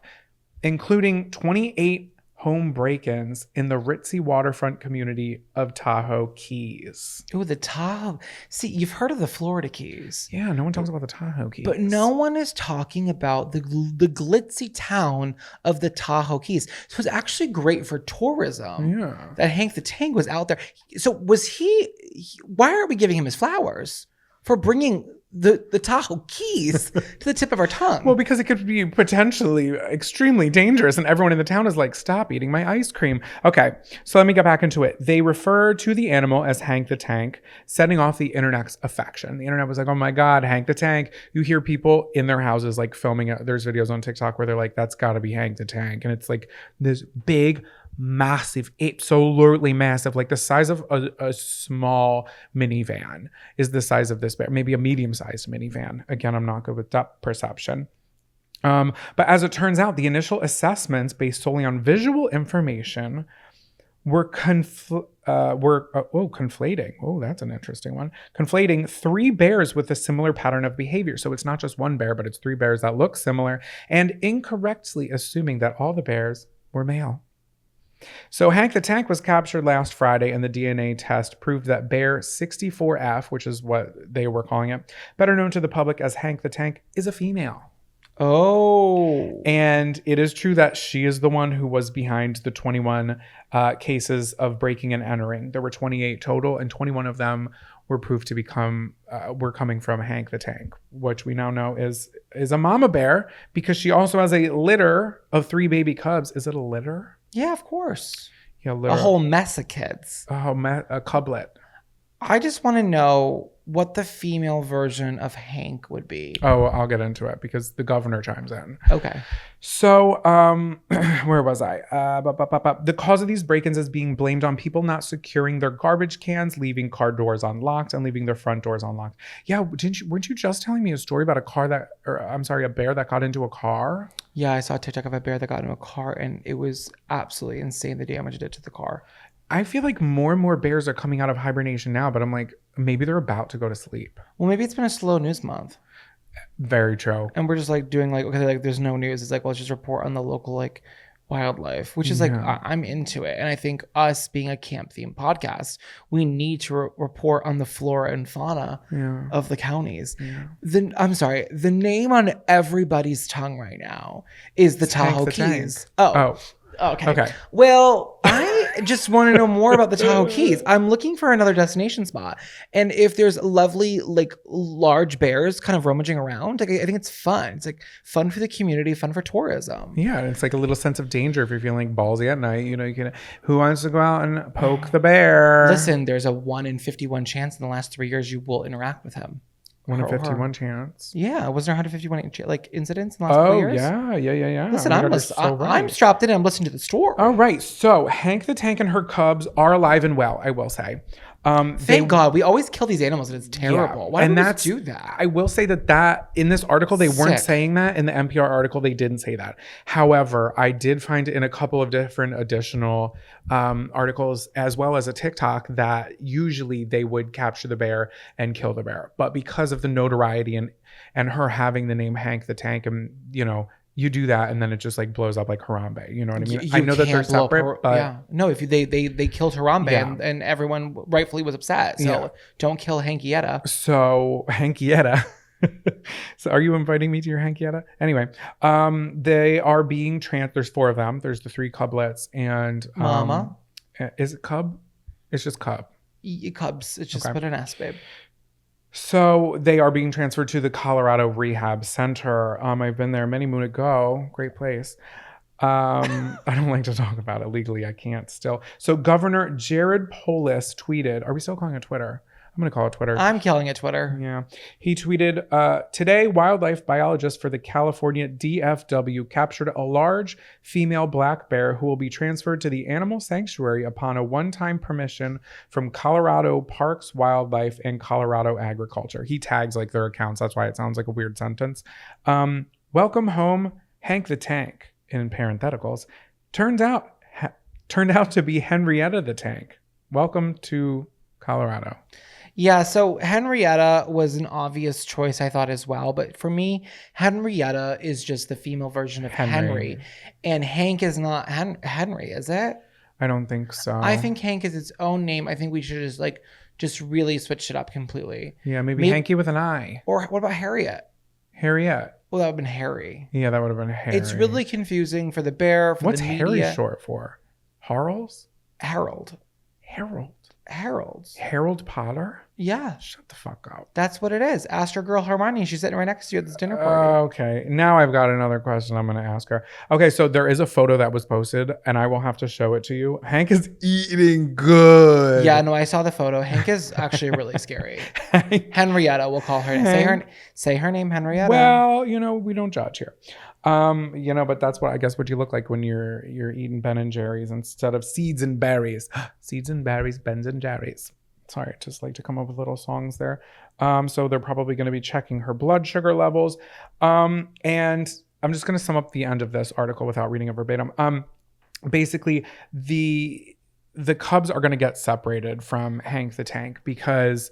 including 28 home break-ins in the ritzy waterfront community of Tahoe Keys. Ooh, the Tahoe. See, you've heard of the Florida Keys. Yeah, no one talks about the Tahoe Keys. But no one is talking about the glitzy town of the Tahoe Keys. So it's actually great for tourism that Hank the Tank was out there. So was why are we giving him his flowers? For bringing the Tahoe Keys to the tip of our tongue. Well, because it could be potentially extremely dangerous, and everyone in the town is like, stop eating my ice cream. Okay, so let me get back into it. They refer to the animal as Hank the Tank, setting off the internet's affection. The internet was like, oh my God, Hank the Tank. You hear people in their houses like filming it. There's videos on TikTok where they're like, that's gotta be Hank the Tank. And it's like this big, massive, absolutely massive, like the size of a small minivan is the size of this bear, maybe a medium-sized minivan. Again, I'm not good with depth perception. But as it turns out, the initial assessments based solely on visual information were conflating. Oh, that's an interesting one. Conflating 3 bears with a similar pattern of behavior. So it's not just one bear, but it's 3 bears that look similar, and incorrectly assuming that all the bears were male. So Hank the Tank was captured last Friday, and the DNA test proved that bear 64F, which is what they were calling it, better known to the public as Hank the Tank, is a female. Oh. And it is true that she is the one who was behind the 21 cases of breaking and entering. There were 28 total, and 21 of them were proved to were coming from Hank the Tank, which we now know is a mama bear, because she also has a litter of 3 baby cubs. Is it a litter? Yeah, of course. Yeah, litter. A whole mess of kids. A cublet. I just want to know what the female version of Hank would be. Oh, I'll get into it because the governor chimes in. Okay. So, where was I? The cause of these break-ins is being blamed on people not securing their garbage cans, leaving car doors unlocked, and leaving their front doors unlocked. Yeah, weren't you just telling me a story about a bear that got into a car? Yeah, I saw a TikTok of a bear that got into a car, and it was absolutely insane the damage it did to the car. I feel like more and more bears are coming out of hibernation now, but I'm like, maybe they're about to go to sleep. Well, maybe it's been a slow news month. Very true. And we're just like doing like, okay, like there's no news. It's like, well, let's just report on the local like wildlife, which is like, I'm into it. And I think us being a camp themed podcast, we need to report on the flora and fauna of the counties. Yeah. The name on everybody's tongue right now is the Tahoe Keys. Oh. Okay. Well, I just want to know more about the Tahoe Keys. I'm looking for another destination spot. And if there's lovely, like, large bears kind of rummaging around, like, I think it's fun. It's like fun for the community, fun for tourism. Yeah. It's like a little sense of danger if you're feeling ballsy at night. You know, you can, who wants to go out and poke the bear? Listen, there's a 1 in 51 chance in the last 3 years you will interact with him. 1 in 51 chance. Yeah, wasn't there 151 like incidents in the last 4 years? Yeah. Listen, I'm strapped in and I'm listening to the story. All right, so Hank the Tank and her cubs are alive and well, I will say. Thank God. We always kill these animals and it's terrible. Why do we do that? I will say that in this article, they weren't saying that. In the NPR article, they didn't say that. However, I did find in a couple of different additional articles, as well as a TikTok, that usually they would capture the bear and kill the bear. But because of the notoriety and her having the name Hank the Tank, and, you know, you do that and then it just like blows up like Harambe. You know what I mean? I know that they're separate, but yeah. No, if they killed Harambe and everyone rightfully was upset. So don't kill Hankietta. So Hankietta. So are you inviting me to your Hankietta? Anyway, they are being there's 4 of them. There's the 3 cublets and Mama. Is it cub? It's just cub. Cubs. It's just put an S, babe. So they are being transferred to the Colorado Rehab Center. I've been there many moon ago. Great place. I don't like to talk about it legally. I can't still. So Governor Jared Polis tweeted, are we still calling it Twitter? I'm going to call it Twitter. I'm calling it Twitter. Yeah. He tweeted, today, wildlife biologists for the California DFW captured a large female black bear who will be transferred to the animal sanctuary upon a one-time permission from Colorado Parks, Wildlife, and Colorado Agriculture. He tags like their accounts. That's why it sounds like a weird sentence. Welcome home, Hank the Tank, in parentheticals. Turned out to be Henrietta the Tank. Welcome to Colorado. Yeah, so Henrietta was an obvious choice, I thought, as well. But for me, Henrietta is just the female version of Henry. And Hank is not Henry, is it? I don't think so. I think Hank is its own name. I think we should just really switch it up completely. Yeah, maybe Hanky with an I. Or what about Harriet? Harriet. Well, that would have been Harry. Yeah, that would have been Harry. It's really confusing for the bear, for What's the media. Harry short for? Harles? Harold. Harold Potter? Yeah. Shut the fuck up. That's what it is. Ask your girl Hermione. She's sitting right next to you at this dinner party. Okay. Now I've got another question I'm going to ask her. Okay, so there is a photo that was posted, and I will have to show it to you. Hank is eating good. Yeah, no, I saw the photo. Hank is actually really scary. Henrietta, we'll call her. Say her name, Henrietta. Well, we don't judge here. But that's what you look like when you're eating Ben and Jerry's instead of seeds and berries. Seeds and berries, Ben's and Jerry's. Sorry, just like to come up with little songs there. So they're probably going to be checking her blood sugar levels. And I'm just going to sum up the end of this article without reading it verbatim. Basically, the cubs are going to get separated from Hank the Tank because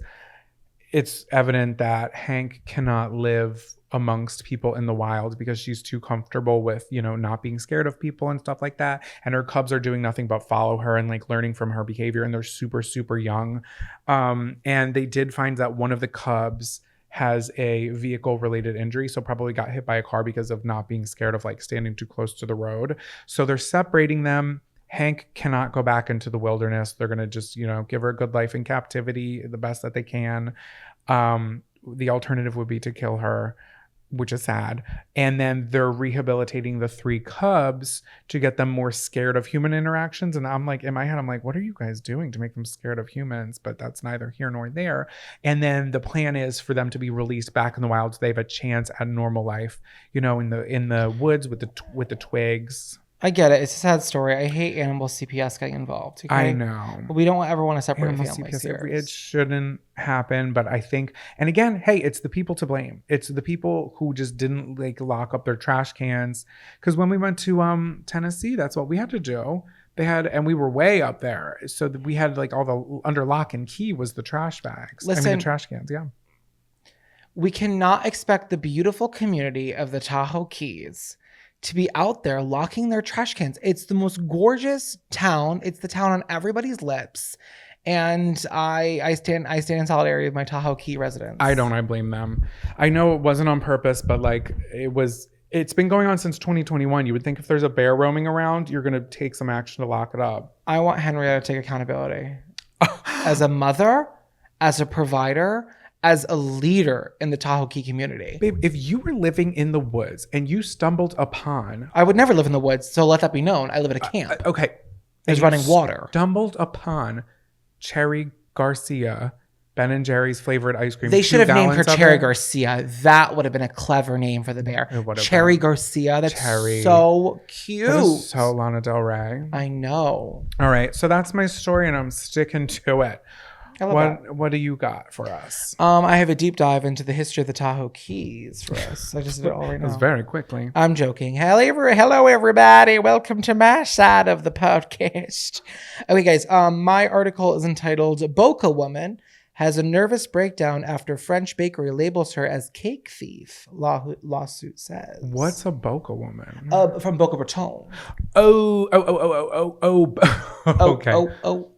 it's evident that Hank cannot live amongst people in the wild because she's too comfortable with, not being scared of people and stuff like that. And her cubs are doing nothing but follow her and like learning from her behavior. And they're super, super young. And they did find that one of the cubs has a vehicle related injury. So probably got hit by a car because of not being scared of like standing too close to the road. So they're separating them. Hank cannot go back into the wilderness. They're going to just, give her a good life in captivity, the best that they can. The alternative would be to kill her, which is sad. And then they're rehabilitating the 3 cubs to get them more scared of human interactions. And I'm like, in my head, I'm like, what are you guys doing to make them scared of humans? But that's neither here nor there. And then the plan is for them to be released back in the wild so they have a chance at normal life, in the woods with the twigs. I get it. It's a sad story. I hate animal CPS getting involved. Okay? I know. But we don't ever want to separate Animal families CPS, here. it shouldn't happen, but I think, and again, hey, it's the people to blame. It's the people who just didn't like lock up their trash cans. Because when we went to Tennessee, that's what we had to do. And we were way up there, so that we had like all the under lock and key was the trash bags. The trash cans. Yeah. We cannot expect the beautiful community of the Tahoe Keys to be out there locking their trash cans. It's the most gorgeous town. It's the town on everybody's lips. And I stand in solidarity with my Tahoe Key residents. I blame them. I know it wasn't on purpose, but like it's been going on since 2021. You would think if there's a bear roaming around, you're going to take some action to lock it up. I want Henrietta to take accountability. As a mother, as a provider, as a leader in the Tahoe Key community. Babe, if you were living in the woods and you stumbled upon... I would never live in the woods, so let that be known. I live at a camp. Okay. There's running water. Stumbled upon Cherry Garcia, Ben & Jerry's flavored ice cream. They should have named her Cherry Garcia. That would have been a clever name for the bear. Cherry Garcia. That's so cute. That is so Lana Del Rey. I know. All right. So that's my story and I'm sticking to it. What do you got for us? I have a deep dive into the history of the Tahoe Keys for us. I just did it all right now. That's very quickly. I'm joking. Hello, everybody. Welcome to my side of the podcast. Okay, guys. My article is entitled "Boca Woman Has a Nervous Breakdown After French Bakery Labels Her as Cake Thief," lawsuit says. What's a Boca Woman? From Boca Raton.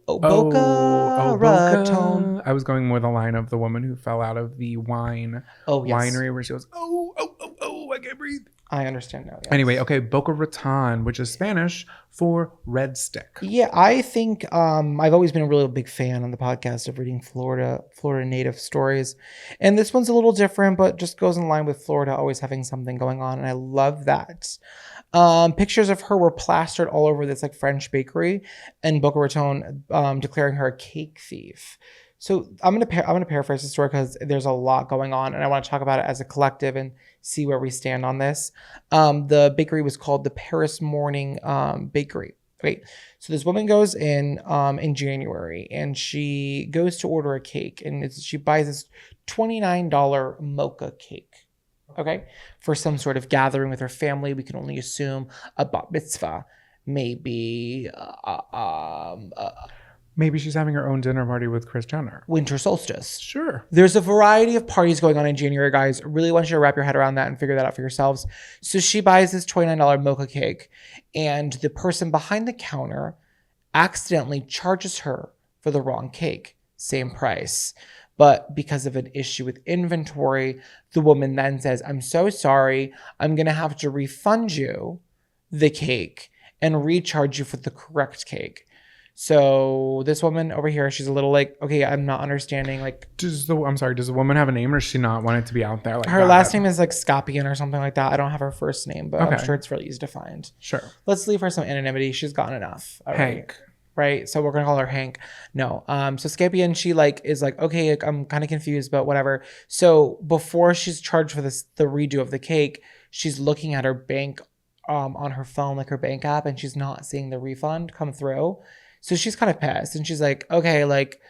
Boca Raton. I was going with a line of the woman who fell out of the winery where she goes, I can't breathe. I understand now. Yes. Anyway, okay, Boca Raton, which is Spanish for red stick. Yeah, I think I've always been a really big fan on the podcast of reading Florida native stories. And this one's a little different, but just goes in line with Florida always having something going on. And I love that. Pictures of her were plastered all over this like French bakery in Boca Raton, declaring her a cake thief. So I'm gonna paraphrase the story because there's a lot going on, and I want to talk about it as a collective and see where we stand on this. The bakery was called the Paris Morning Bakery. Right. So this woman goes in January, and she goes to order a cake, and she buys this $29 mocha cake. Okay, for some sort of gathering with her family. We can only assume a bat mitzvah, maybe. Maybe she's having her own dinner party with Kris Jenner. Winter solstice. Sure. There's a variety of parties going on in January, guys. Really want you to wrap your head around that and figure that out for yourselves. So she buys this $29 mocha cake, and the person behind the counter accidentally charges her for the wrong cake. Same price. But because of an issue with inventory, the woman then says, "I'm so sorry. I'm going to have to refund you the cake and recharge you for the correct cake." So this woman over here, she's a little like, okay, I'm not understanding. Like, does the woman have a name, or does she not want it to be out there? Like her last name is like Scapian or something like that. I don't have her first name, but I'm sure it's really easy to find. Sure. Let's leave her some anonymity. She's gotten enough. Hank. Right. So we're gonna call her Hank. No. So Scapian, she is like, okay, I'm kind of confused, but whatever. So before she's charged for the redo of the cake, she's looking at her bank on her phone, like her bank app, and she's not seeing the refund come through. So she's kind of pissed, and she's like, okay, like,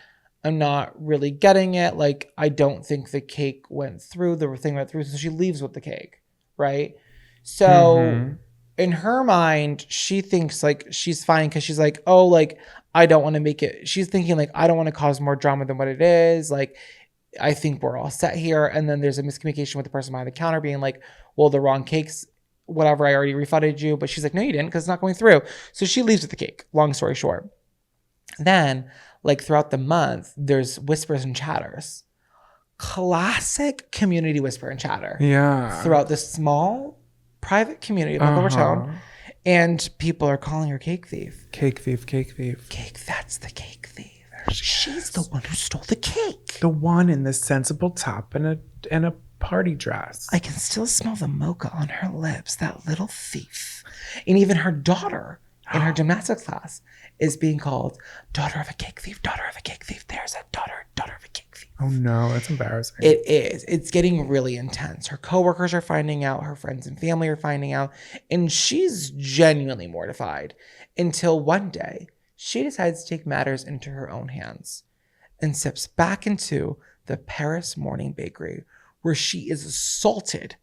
I'm not really getting it. Like, I don't think the cake went through. The thing went through. So she leaves with the cake, right? So in her mind, she thinks like she's fine because she's like, oh, like I don't want to make it. She's thinking like I don't want to cause more drama than what it is. Like I think we're all set here. And then there's a miscommunication with the person behind the counter being like, well, the wrong cakes, whatever. I already refunded you, but she's like, no, you didn't because it's not going through. So she leaves with the cake. Long story short. Then, like throughout the month, there's whispers and chatters. Classic community whisper and chatter. Yeah. Throughout this small private community of Boca Raton. And people are calling her cake thief. Cake thief, cake thief. Cake, that's the cake thief. She's the one who stole the cake. The one in the sensible top and a party dress. I can still smell the mocha on her lips, that little thief. And even her daughter in her gymnastics class is being called daughter of a cake thief, daughter of a cake thief. There's a daughter of a cake thief. Oh no, that's embarrassing. It is. It's getting really intense. Her coworkers are finding out, her friends and family are finding out, and she's genuinely mortified until one day she decides to take matters into her own hands and steps back into the Paris Morning Bakery where she is assaulted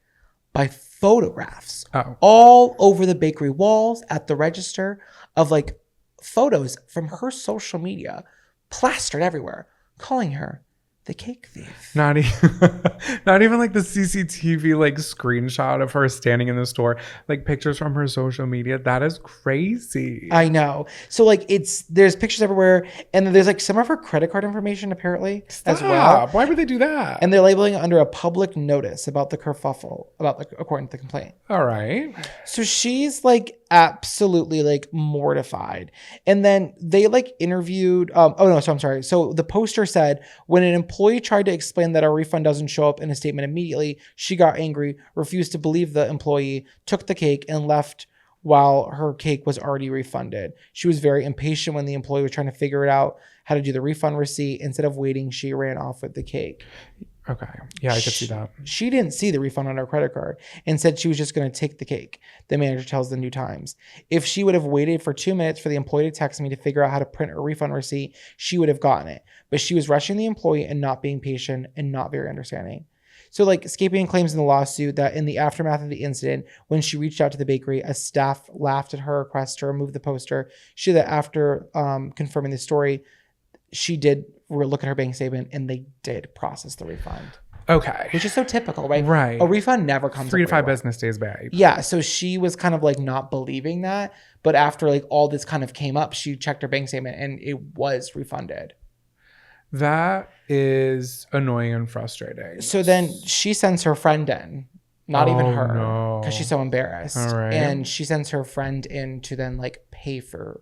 by photographs all over the bakery walls at the register of like photos from her social media plastered everywhere, calling her the cake thief. Not even like the CCTV like screenshot of her standing in the store, like pictures from her social media. That is crazy. I know. So like there's pictures everywhere, and then there's like some of her credit card information apparently as well. Why would they do that? And they're labeling it under a public notice about the kerfuffle, according to the complaint. All right. So she's like absolutely like mortified. And then they like interviewed, So the poster said, when an employee tried to explain that a refund doesn't show up in a statement immediately, she got angry, refused to believe the employee, took the cake and left while her cake was already refunded. She was very impatient when the employee was trying to figure it out how to do the refund receipt. Instead of waiting, she ran off with the cake. Okay. Yeah, I could see that. She didn't see the refund on her credit card and said she was just going to take the cake. The manager tells the New Times. If she would have waited for 2 minutes for the employee to text me to figure out how to print her refund receipt, she would have gotten it. But she was rushing the employee and not being patient and not very understanding. So like Skapian claims in the lawsuit that in the aftermath of the incident, when she reached out to the bakery, a staff laughed at her request to remove the poster. She said that after confirming the story, she did look at her bank statement and they did process the refund. Okay. Which is so typical, right? Right. A refund never comes 3 to 5 everywhere. business days, babe. Yeah. So she was kind of like not believing that. But after like all this kind of came up, she checked her bank statement and it was refunded. That is annoying and frustrating. So then she sends her friend in. Not even her. No. Because she's so embarrassed. All right. And she sends her friend in to then like pay for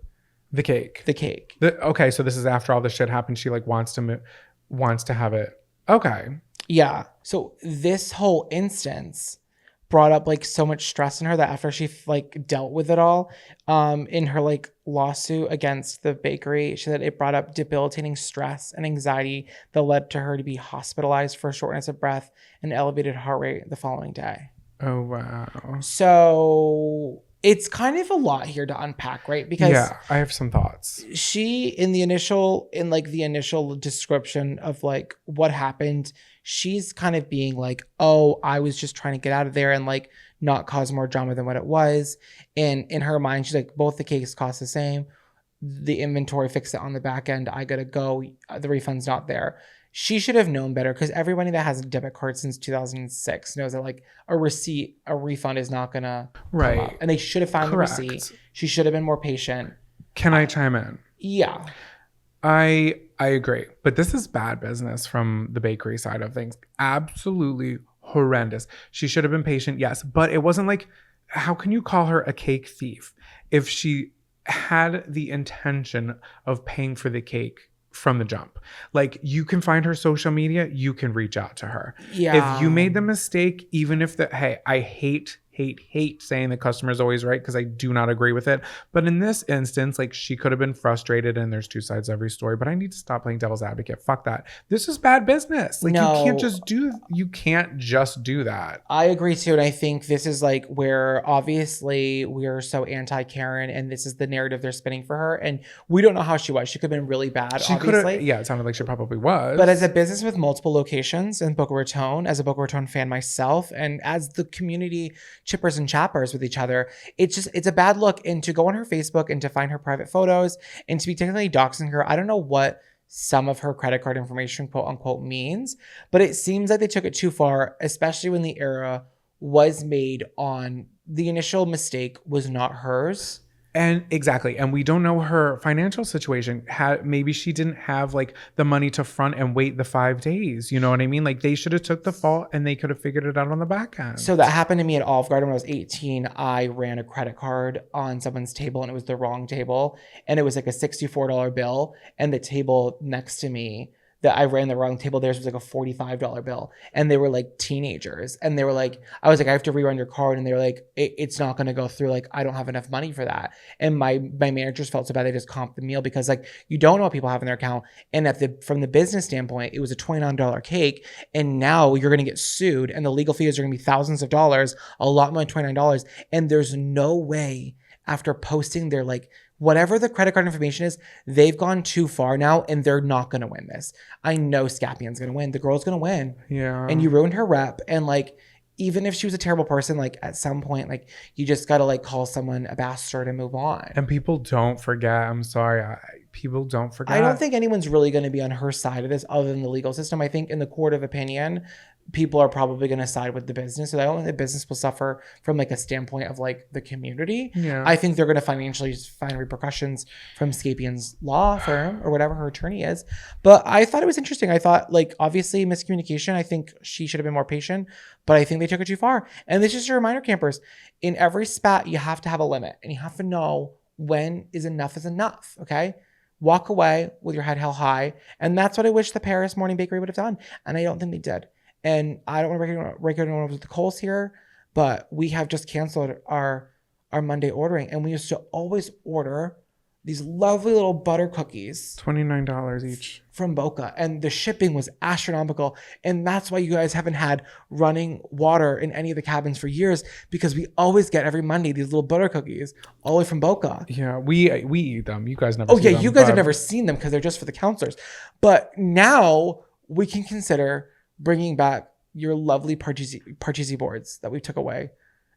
The cake. the cake. Okay, so this is after all this shit happened. She like wants to have it. Okay. Yeah. So this whole instance brought up like so much stress in her that after she like dealt with it all, in her like lawsuit against the bakery, she said it brought up debilitating stress and anxiety that led to her to be hospitalized for shortness of breath and elevated heart rate the following day. Oh wow. So it's kind of a lot here to unpack, right? Because yeah, I have some thoughts. she in the initial description of like what happened, she's kind of being like, oh, I was just trying to get out of there and like not cause more drama than what it was. And in her mind, she's like, both the cakes cost the same. The inventory fixed it on the back end. I gotta go. The refund's not there. She should have known better because everybody that has a debit card since 2006 knows that like a refund is not gonna come up. And they should have found Correct. the receipt. She should have been more patient. Can I chime in? Yeah. I agree. But this is bad business from the bakery side of things. Absolutely horrendous. She should have been patient, yes. But it wasn't like, how can you call her a cake thief if she had the intention of paying for the cake from the jump? Like, you can find her social media, you can reach out to her. Yeah. If you made the mistake, even if I hate saying the customer is always right because I do not agree with it. But in this instance, like, she could have been frustrated and there's two sides to every story, but I need to stop playing devil's advocate. Fuck that. This is bad business. Like, No. you can't just do that. I agree too. And I think this is like where obviously we're so anti-Karen and this is the narrative they're spinning for her. And we don't know how she was. She could have been really bad, She could obviously. have, yeah, it sounded like she probably was. But as a business with multiple locations in Boca Raton, as a Boca Raton fan myself, and as the community chippers and chappers with each other. It's a bad look. And to go on her Facebook and to find her private photos and to be technically doxing her, I don't know what some of her credit card information, quote unquote, means, but it seems like they took it too far, especially when the error was made on the initial mistake was not hers. And exactly. And we don't know her financial situation. Maybe she didn't have like the money to front and wait the 5 days. You know what I mean? Like they should have took the fault and they could have figured it out on the back end. So that happened to me at Olive Garden when I was 18. I ran a credit card on someone's table and it was the wrong table. And it was like a $64 bill. And the table next to me that I ran the wrong table, theirs was like a $45 bill. And they were like teenagers. And they were like, I was like, I have to rerun your card. And they were like, it's not going to go through. Like, I don't have enough money for that. And my managers felt so bad. They just comped the meal because like, you don't know what people have in their account. And from the business standpoint, it was a $29 cake. And now you're going to get sued and the legal fees are going to be thousands of dollars, a lot more than $29. And there's no way after posting their like, whatever the credit card information is, they've gone too far now and they're not going to win this. I know Scapion's going to win. The girl's going to win. Yeah. And you ruined her rep. And like, even if she was a terrible person, like at some point, like you just got to like call someone a bastard and move on. And people don't forget. I'm sorry. People don't forget. I don't think anyone's really going to be on her side of this other than the legal system. I think in the court of opinion, people are probably going to side with the business. So I don't think the business will suffer from like a standpoint of like the community. Yeah. I think they're going to financially find repercussions from Scapion's law firm or whatever her attorney is. But I thought it was interesting. I thought like obviously miscommunication. I think she should have been more patient, but I think they took it too far. And this is just a reminder, campers, in every spat, you have to have a limit and you have to know when is enough, okay? Walk away with your head held high. And that's what I wish the Paris Morning Bakery would have done. And I don't think they did. And I don't want to break anyone over the coals here, but we have just canceled our Monday ordering. And we used to always order these lovely little butter cookies. $29 each. From Boca. And the shipping was astronomical. And that's why you guys haven't had running water in any of the cabins for years, because we always get every Monday these little butter cookies all the way from Boca. Yeah, we eat them. You guys never Oh, see yeah, them, you guys have but- never seen them because they're just for the counselors. But now we can consider bringing back your lovely Parcheesi boards that we took away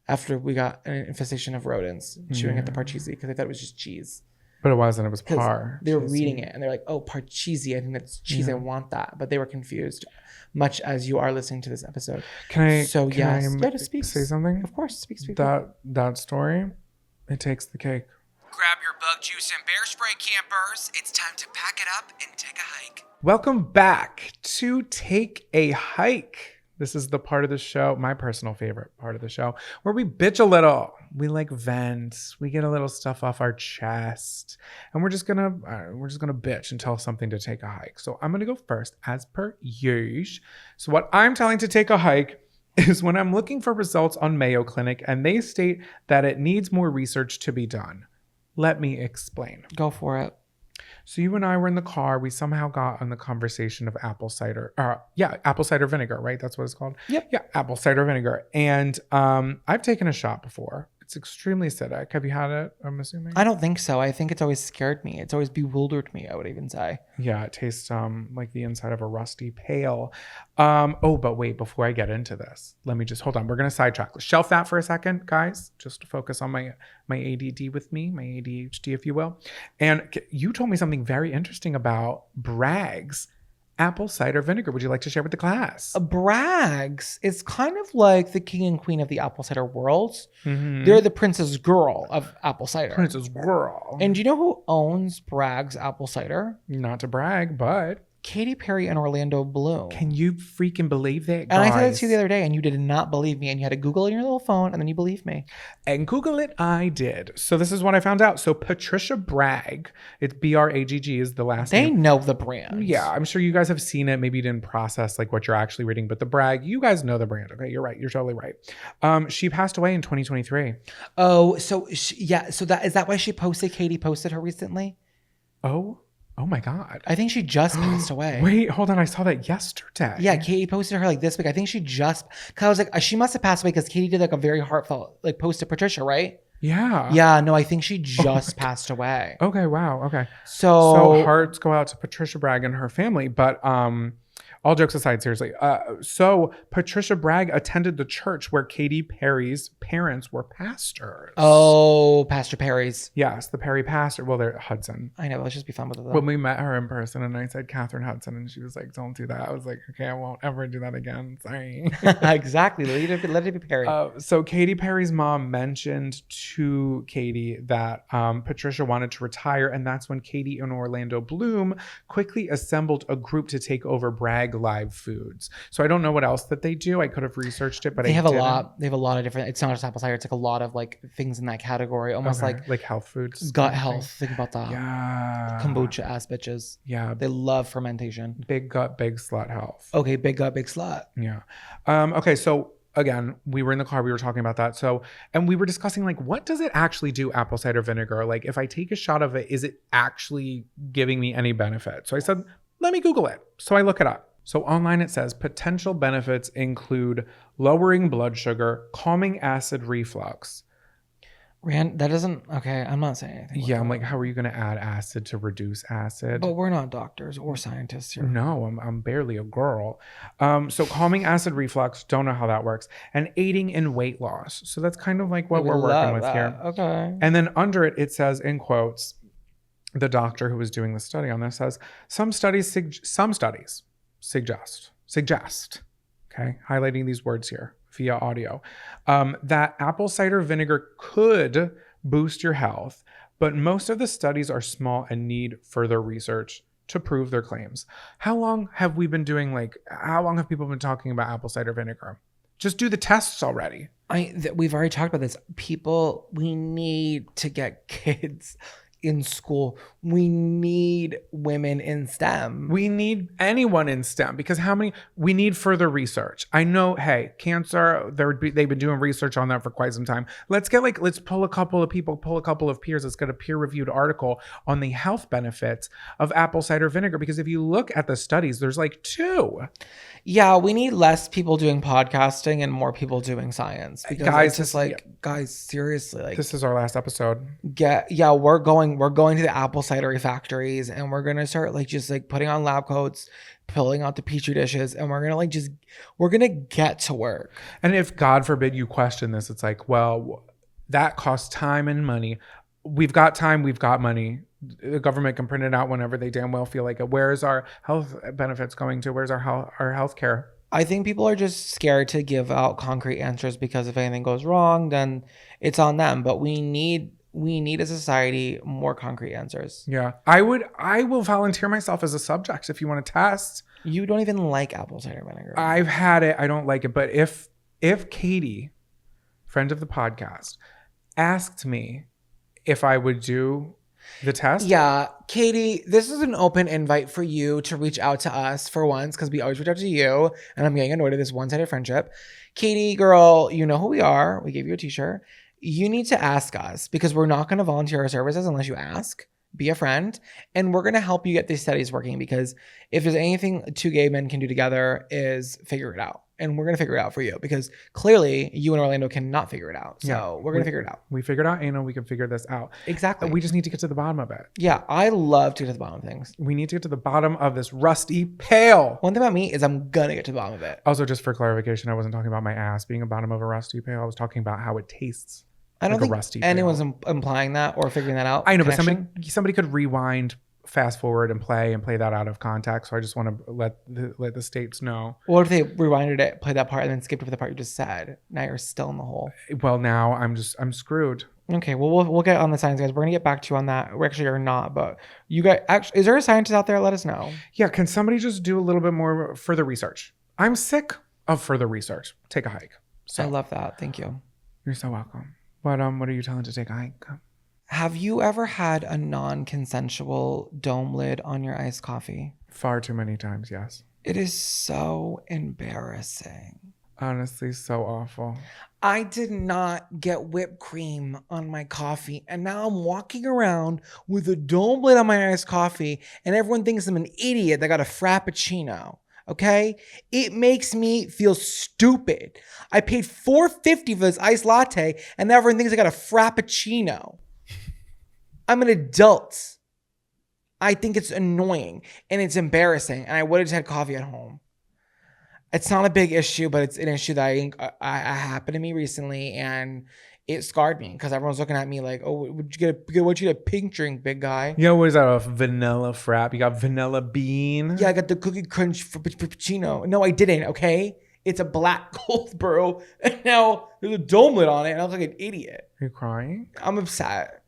after we got an infestation of rodents chewing at the Parcheesi because they thought it was just cheese. But it wasn't. It was Because par. they were reading it and they're like, oh, Parcheesi, I think that's cheese. I want that. But they were confused, much as you are listening to this episode. Can I? So, can yes. I Yeah, just speak. say something? Of course, speak. That story, it takes the cake. Grab your bug juice and bear spray, campers. It's time to pack it up and take a hike. Welcome back to Take a Hike. This is the part of the show, my personal favorite part of the show, where we bitch a little. We like vent. We get a little stuff off our chest, and we're just gonna bitch and tell something to take a hike. So I'm gonna go first, as per usual. So what I'm telling to take a hike is when I'm looking for results on Mayo Clinic, and they state that it needs more research to be done. Let me explain. Go for it. So you and I were in the car. We somehow got on the conversation of apple cider vinegar, right? That's what it's called. Yep. Yeah, apple cider vinegar. And I've taken a shot before. It's extremely acidic. Have you had it, I'm assuming? I don't think so. I think it's always scared me. It's always bewildered me, I would even say. Yeah, it tastes like the inside of a rusty pail. But wait, before I get into this, let me just hold on. We're gonna sidetrack. Let's shelf that for a second, guys, just to focus on my ADD with me, my ADHD, if you will. And you told me something very interesting about Bragg's apple cider vinegar. Would you like to share with the class? Bragg's is kind of like the king and queen of the apple cider world. Mhm. They're the princess girl of apple cider. Princess Girl. And do you know who owns Bragg's apple cider? Not to brag, but Katy Perry and Orlando Bloom. can you freaking believe it, And I said it guys? to you the other day, and you did not believe me, and you had to Google it on your little phone, and then you believed me. And Google it, I did. So this is what I found out. So Patricia Bragg, it's Bragg is the last They name. know the brand. Yeah, I'm sure you guys have seen it. Maybe you didn't process like what you're actually reading, but the Bragg, you guys know the brand. Okay, you're right. You're totally right. She passed away in 2023. Oh, so so is that why Katie posted her recently? Oh my God. I think she just passed away. Wait, hold on. I saw that yesterday. Yeah, Katie posted her like this week. I think cause I was like, she must have passed away because Katie did like a very heartfelt like post to Patricia, right? Yeah. Yeah, no, I think she just passed away. Okay, wow. Okay. So So hearts go out to Patricia Bragg and her family. But all jokes aside, seriously. So Patricia Bragg attended the church where Katy Perry's parents were pastors. Oh, Pastor Perry's. Yes, the Perry pastor. Well, they're Hudson. I know. Let's just be fun with it. Though. When we met her in person and I said Catherine Hudson and she was like, don't do that. I was like, okay, I won't ever do that again. Sorry. Exactly. Let it be Perry. So Katy Perry's mom mentioned to Katy that Patricia wanted to retire. And that's when Katy and Orlando Bloom quickly assembled a group to take over Bragg Live Foods. So I don't know what else that they do. I could have researched it, but they I have didn't. a lot. They have a lot of different. It's not just apple cider. It's like a lot of like things in that category. Almost Okay, like health foods. gut health. Think about that. Yeah. Kombucha ass bitches. Yeah. They love fermentation. Big gut, big slut health. Okay, big gut, big slut. Yeah. Okay. So again, we were in the car. We were talking about that. So, and we were discussing like, what does it actually do? Apple cider vinegar. Like, if I take a shot of it, is it actually giving me any benefit? So I said, let me Google it. So I look it up. So online it says potential benefits include lowering blood sugar, calming acid reflux. Rand, that doesn't. Okay, I'm not saying anything. Yeah, I'm like, how are you going to add acid to reduce acid? But we're not doctors or scientists here. No, I'm barely a girl. So calming acid reflux, don't know how that works, and aiding in weight loss. So that's kind of like what We we're working love with that. here. Okay. And then under it, it says in quotes, the doctor who was doing the study on this says some studies suggest, okay, highlighting these words here via audio, that apple cider vinegar could boost your health, but most of the studies are small and need further research to prove their claims. How long have we been doing, like, how long have people been talking about apple cider vinegar? Just do the tests already. We've already talked about this. People, we need to get kids in school. We need women in STEM. We need anyone in STEM because we need further research. I know, hey, cancer, they've been doing research on that for quite some time. Let's pull a couple of people, pull a couple of peers. Let's get a peer-reviewed article on the health benefits of apple cider vinegar. Because if you look at the studies, there's like 2. Yeah, we need less people doing podcasting and more people doing science. Because Guys, it's just like, guys, seriously, like, This is our last episode. we're going to the apple cidery factories and we're gonna start like just like putting on lab coats, pulling out the petri dishes, and we're gonna get to work. And if God forbid you question this, it's like, well, that costs time and money. We've got time, we've got money. The government can print it out whenever they damn well feel like it. Where's our health benefits going to? Where's our health care? I think people are just scared to give out concrete answers because if anything goes wrong, then it's on them. But we need as a society more concrete answers. Yeah. I will volunteer myself as a subject if you want to test. You don't even like apple cider vinegar. I've had it. I don't like it. But if Katy, friend of the podcast, asked me if I would do the test. Yeah, Katy, this is an open invite for you to reach out to us for once, because we always reach out to you, and I'm getting annoyed at this one-sided friendship. Katy, girl, you know who we are. We gave you a t-shirt. You need to ask us, because we're not going to volunteer our services unless you ask. Be a friend, and we're going to help you get these studies working, because if there's anything 2 gay men can do together is figure it out. And we're going to figure it out for you, because clearly you and Orlando cannot figure it out. So we're going to figure it out. We figured out anal. We can figure this out. Exactly. We just need to get to the bottom of it. Yeah, I love to get to the bottom of things. We need to get to the bottom of this rusty pail. One thing about me is I'm going to get to the bottom of it. Also, just for clarification, I wasn't talking about my ass being a bottom of a rusty pail. I was talking about how it tastes. I don't like a think rusty anyone's pail. implying that or figuring that out. I know, but Connection. somebody could rewind, fast forward, and play that out of context. So I just want to let the states know. What if they rewinded it, played that part, and then skipped over the part you just said? Now you're still in the hole. Well, now I'm screwed. Okay, well we'll get on the science, guys. We're gonna get back to you on that. We actually are not, but you guys actually, is there a scientist out there? Let us know. Yeah, can somebody just do a little bit more further research? I'm sick of further research. Take a hike. So I love that. Thank you. you're so welcome. What are you telling to take a hike? Have you ever had a non-consensual dome lid on your iced coffee? Far too many times, yes. It is so embarrassing. Honestly, so awful. I did not get whipped cream on my coffee, and now I'm walking around with a dome lid on my iced coffee, and everyone thinks I'm an idiot that got a frappuccino. Okay? It makes me feel stupid. I paid $4.50 for this iced latte, and now everyone thinks I got a frappuccino. I'm an adult. I think it's annoying and it's embarrassing, and I would have just had coffee at home. It's not a big issue, but it's an issue that I happened to me recently, and it scarred me because everyone's looking at me like, "Oh, would you get a pink drink, big guy?" Yeah, what is that? A vanilla frap? You got vanilla bean? Yeah, I got the cookie crunch frappuccino. No, I didn't. Okay, it's a black Goldsboro, and now there's a dome lid on it, and I look like an idiot. Are you crying? I'm upset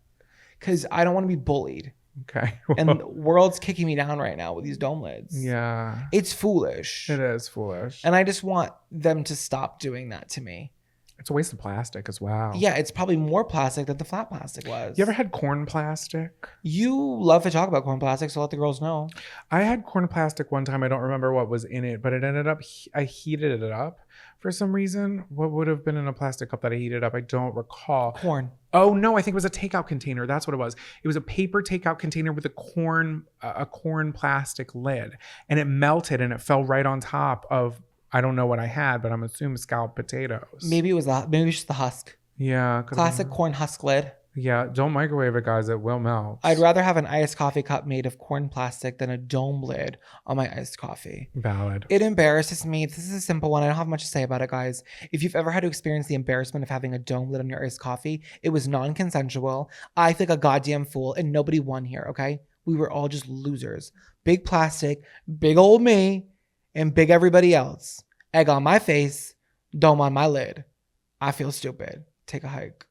because I don't want to be bullied, Okay. and the world's kicking me down right now with these dome lids. Yeah. It's foolish, It is foolish. and I just want them to stop doing that to me. It's a waste of plastic as well. Yeah, it's probably more plastic than the flat plastic was. You ever had corn plastic? You love to talk about corn plastic, so let the girls know. I had corn plastic one time. I don't remember what was in it, but it ended up, I heated it up for some reason. What would have been in a plastic cup that I heated up? I don't recall. Corn. Oh no, I think it was a takeout container. That's what it was. It was a paper takeout container with a corn plastic lid, and it melted and it fell right on top of, I don't know what I had, but I'm assuming scalloped potatoes. Maybe it was just the husk. Yeah. Classic corn husk lid. Yeah. Don't microwave it, guys. It will melt. I'd rather have an iced coffee cup made of corn plastic than a dome lid on my iced coffee. Valid. It embarrasses me. This is a simple one. I don't have much to say about it, guys. If you've ever had to experience the embarrassment of having a dome lid on your iced coffee, it was non-consensual. I feel like a goddamn fool, and nobody won here, okay? We were all just losers. Big plastic, big old me, and big everybody else. Egg on my face, dome on my lid. I feel stupid. Take a hike.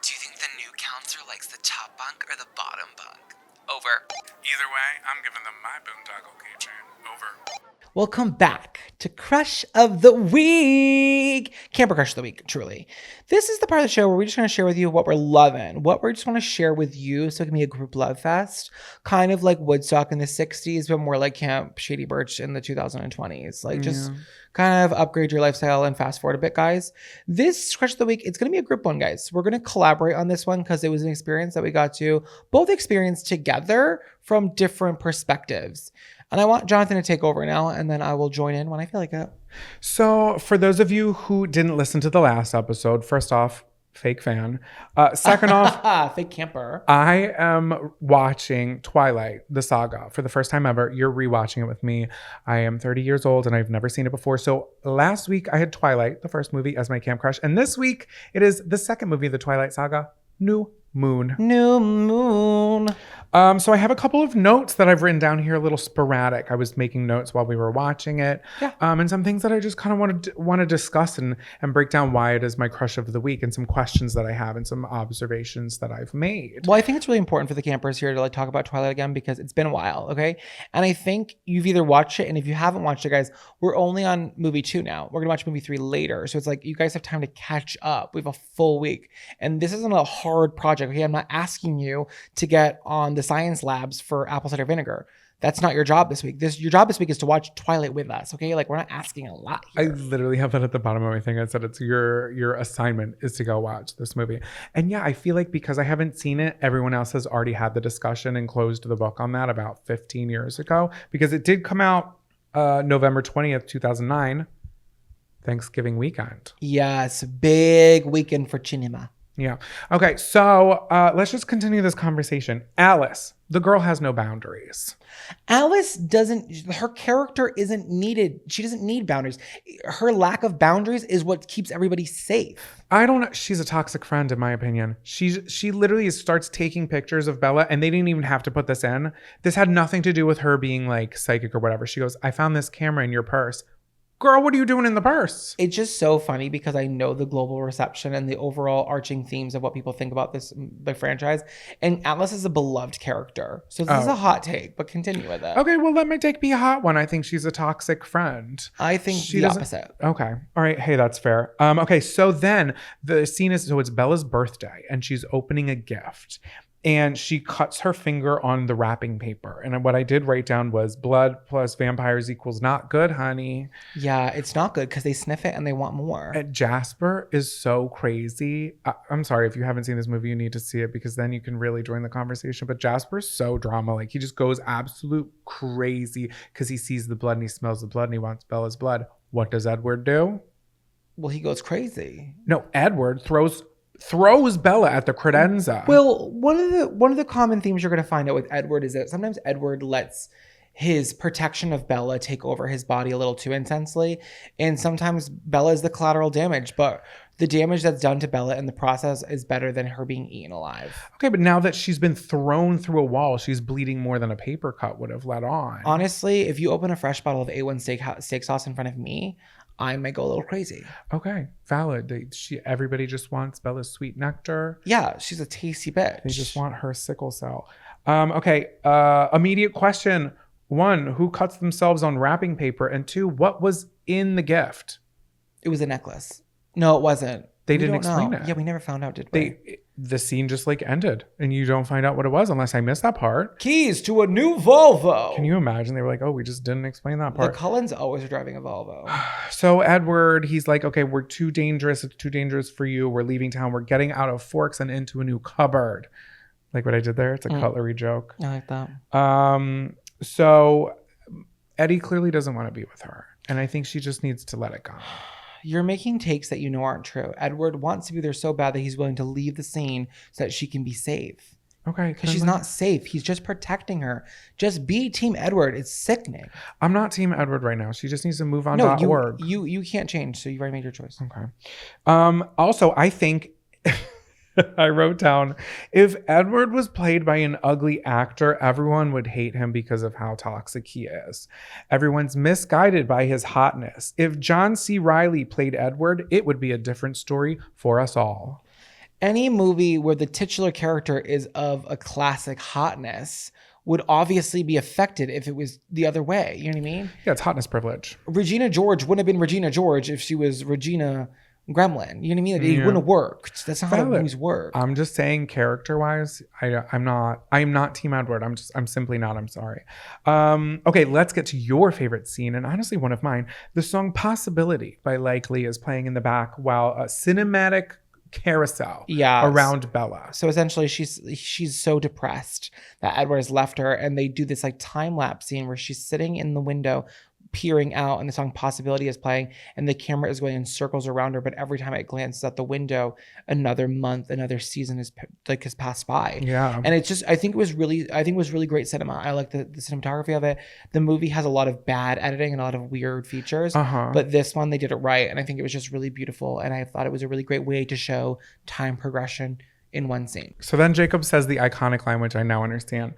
Do you think the new counselor likes the top bunk or the bottom bunk? Over. Either way, I'm giving them my boondoggle keychain. Over. Welcome back to Crush of the Week. Camper Crush of the Week, truly. This is the part of the show where we're just going to share with you what we're loving, what we just want to share with you so it can be a group love fest. Kind of like Woodstock in the 60s, but more like Camp Shady Birch in the 2020s. Like just kind of upgrade your lifestyle and fast forward a bit, guys. This Crush of the Week, it's going to be a group one, guys. We're going to collaborate on this one because it was an experience that we got to both experience together from different perspectives. And I want Jonathan to take over now, and then I will join in when I feel like it. So, for those of you who didn't listen to the last episode, first off, fake fan. Second off, fake camper. I am watching Twilight, the saga, for the first time ever. You're rewatching it with me. I am 30 years old and I've never seen it before. So last week I had Twilight, the first movie, as my camp crush. And this week it is the second movie of the Twilight saga, New Moon. New Moon. So I have a couple of notes that I've written down here, a little sporadic. I was making notes while we were watching it. Yeah. And some things that I just kind of want to discuss and break down why it is my crush of the week, and some questions that I have and some observations that I've made. Well, I think it's really important for the campers here to like talk about Twilight again because it's been a while, okay? And I think you've either watched it, and if you haven't watched it, guys, we're only on movie 2 now. We're gonna watch movie 3 later. So it's like you guys have time to catch up. We have a full week. And this isn't a hard project, okay? I'm not asking you to get on the science labs for apple cider vinegar. That's not your job this week. Your job this week is to watch Twilight with us, okay? Like, we're not asking a lot I here. literally have that at the bottom of my thing. I said it's your assignment is to go watch this movie. And yeah, I feel like because I haven't seen it, everyone else has already had the discussion and closed the book on that about 15 years ago, because it did come out November 20th, 2009, Thanksgiving weekend. Yes, big weekend for cinema. Yeah. Okay, so let's just continue this conversation. Alice, the girl has no boundaries. Alice her character isn't needed. She doesn't need boundaries. Her lack of boundaries is what keeps everybody safe. I don't know. She's a toxic friend, in my opinion. She literally starts taking pictures of Bella, and they didn't even have to put this in. This had nothing to do with her being like psychic or whatever. She goes, I found this camera in your purse. Girl, what are you doing in the purse? It's just so funny because I know the global reception and the overall arching themes of what people think about the franchise. And Alice is a beloved character. So this is a hot take, but continue with it. Okay, well, let my take be a hot one. I think she's a toxic friend. I think She the doesn't- opposite. Okay. All right. Hey, that's fair. Okay. So then the scene is, so it's Bella's birthday and she's opening a gift and she cuts her finger on the wrapping paper. And what I did write down was blood plus vampires equals not good, honey. Yeah, it's not good because they sniff it and they want more. And Jasper is so crazy. I'm sorry, if you haven't seen this movie, you need to see it because then you can really join the conversation. But Jasper's so drama. Like, he just goes absolute crazy because he sees the blood and he smells the blood and he wants Bella's blood. What does Edward do? Well, he goes crazy. No, Edward throws Bella at the credenza. Well, one of the common themes you're going to find out with Edward is that sometimes Edward lets his protection of Bella take over his body a little too intensely. And sometimes Bella is the collateral damage, but the damage that's done to Bella in the process is better than her being eaten alive. Okay, but now that she's been thrown through a wall, she's bleeding more than a paper cut would have let on. Honestly, if you open a fresh bottle of A1 steak sauce in front of me, I might go a little crazy. Okay, valid. Everybody just wants Bella's sweet nectar. Yeah, she's a tasty bitch. They just want her sickle cell. Okay, immediate question. 1, who cuts themselves on wrapping paper? And 2, what was in the gift? It was a necklace. No, it wasn't. They We didn't don't explain know. it. Yeah, we never found out, did we? The scene just like ended and you don't find out what it was unless I missed that part. Keys to a new Volvo. Can you imagine? They were like, oh, we just didn't explain that The part. Cullens always are driving a Volvo. So Edward, he's like, okay, we're too dangerous. It's too dangerous for you. We're leaving town. We're getting out of Forks and into a new cupboard. Like what I did there? It's a cutlery joke. I like that. So Eddie clearly doesn't want to be with her. And I think she just needs to let it go. You're making takes that you know aren't true. Edward wants to be there so bad that he's willing to leave the scene so that she can be safe. Okay. Because she's not safe. He's just protecting her. Just be Team Edward. It's sickening. I'm not Team Edward right now. She just needs to move on No, .org. you can't change. So you've already made your choice. Okay. Also, I think I wrote down, if Edward was played by an ugly actor, everyone would hate him because of how toxic he is. Everyone's misguided by his hotness. If John C. Reilly played Edward, it would be a different story for us all. Any movie where the titular character is of a classic hotness would obviously be affected if it was the other way. You know what I mean? Yeah, it's hotness privilege. Regina George wouldn't have been Regina George if she was Regina Gremlin. You know what I mean? Like, it wouldn't have worked. That's not how movies work. I'm just saying, character-wise, I'm not Team Edward. I'm simply not. I'm sorry. Okay, let's get to your favorite scene, and honestly, one of mine. The song "Possibility" by Likely is playing in the back while a cinematic carousel around Bella. So essentially, she's so depressed that Edward has left her, and they do this like time lapse scene where she's sitting in the window, peering out, and the song "Possibility" is playing, and the camera is going in circles around her, but every time it glances out the window, another month, another season has passed by. Yeah. And it's just, I think it was really great cinema. I like the cinematography of it. The movie has a lot of bad editing and a lot of weird features, but this one they did it right, and I think it was just really beautiful, and I thought it was a really great way to show time progression in one scene. So then Jacob says the iconic line, which I now understand.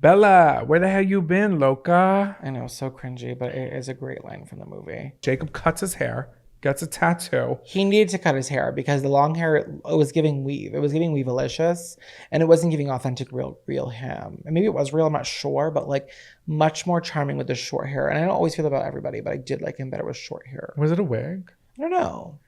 Bella, where the hell you been, loca? I know, so cringy, but it is a great line from the movie. Jacob cuts his hair, gets a tattoo. He needed to cut his hair because the long hair, it was giving weave. It was giving weavelicious, and it wasn't giving authentic, real him. And maybe it was real, I'm not sure, but like much more charming with the short hair. And I don't always feel about everybody, but I did like him better with short hair. Was it a wig? I don't know.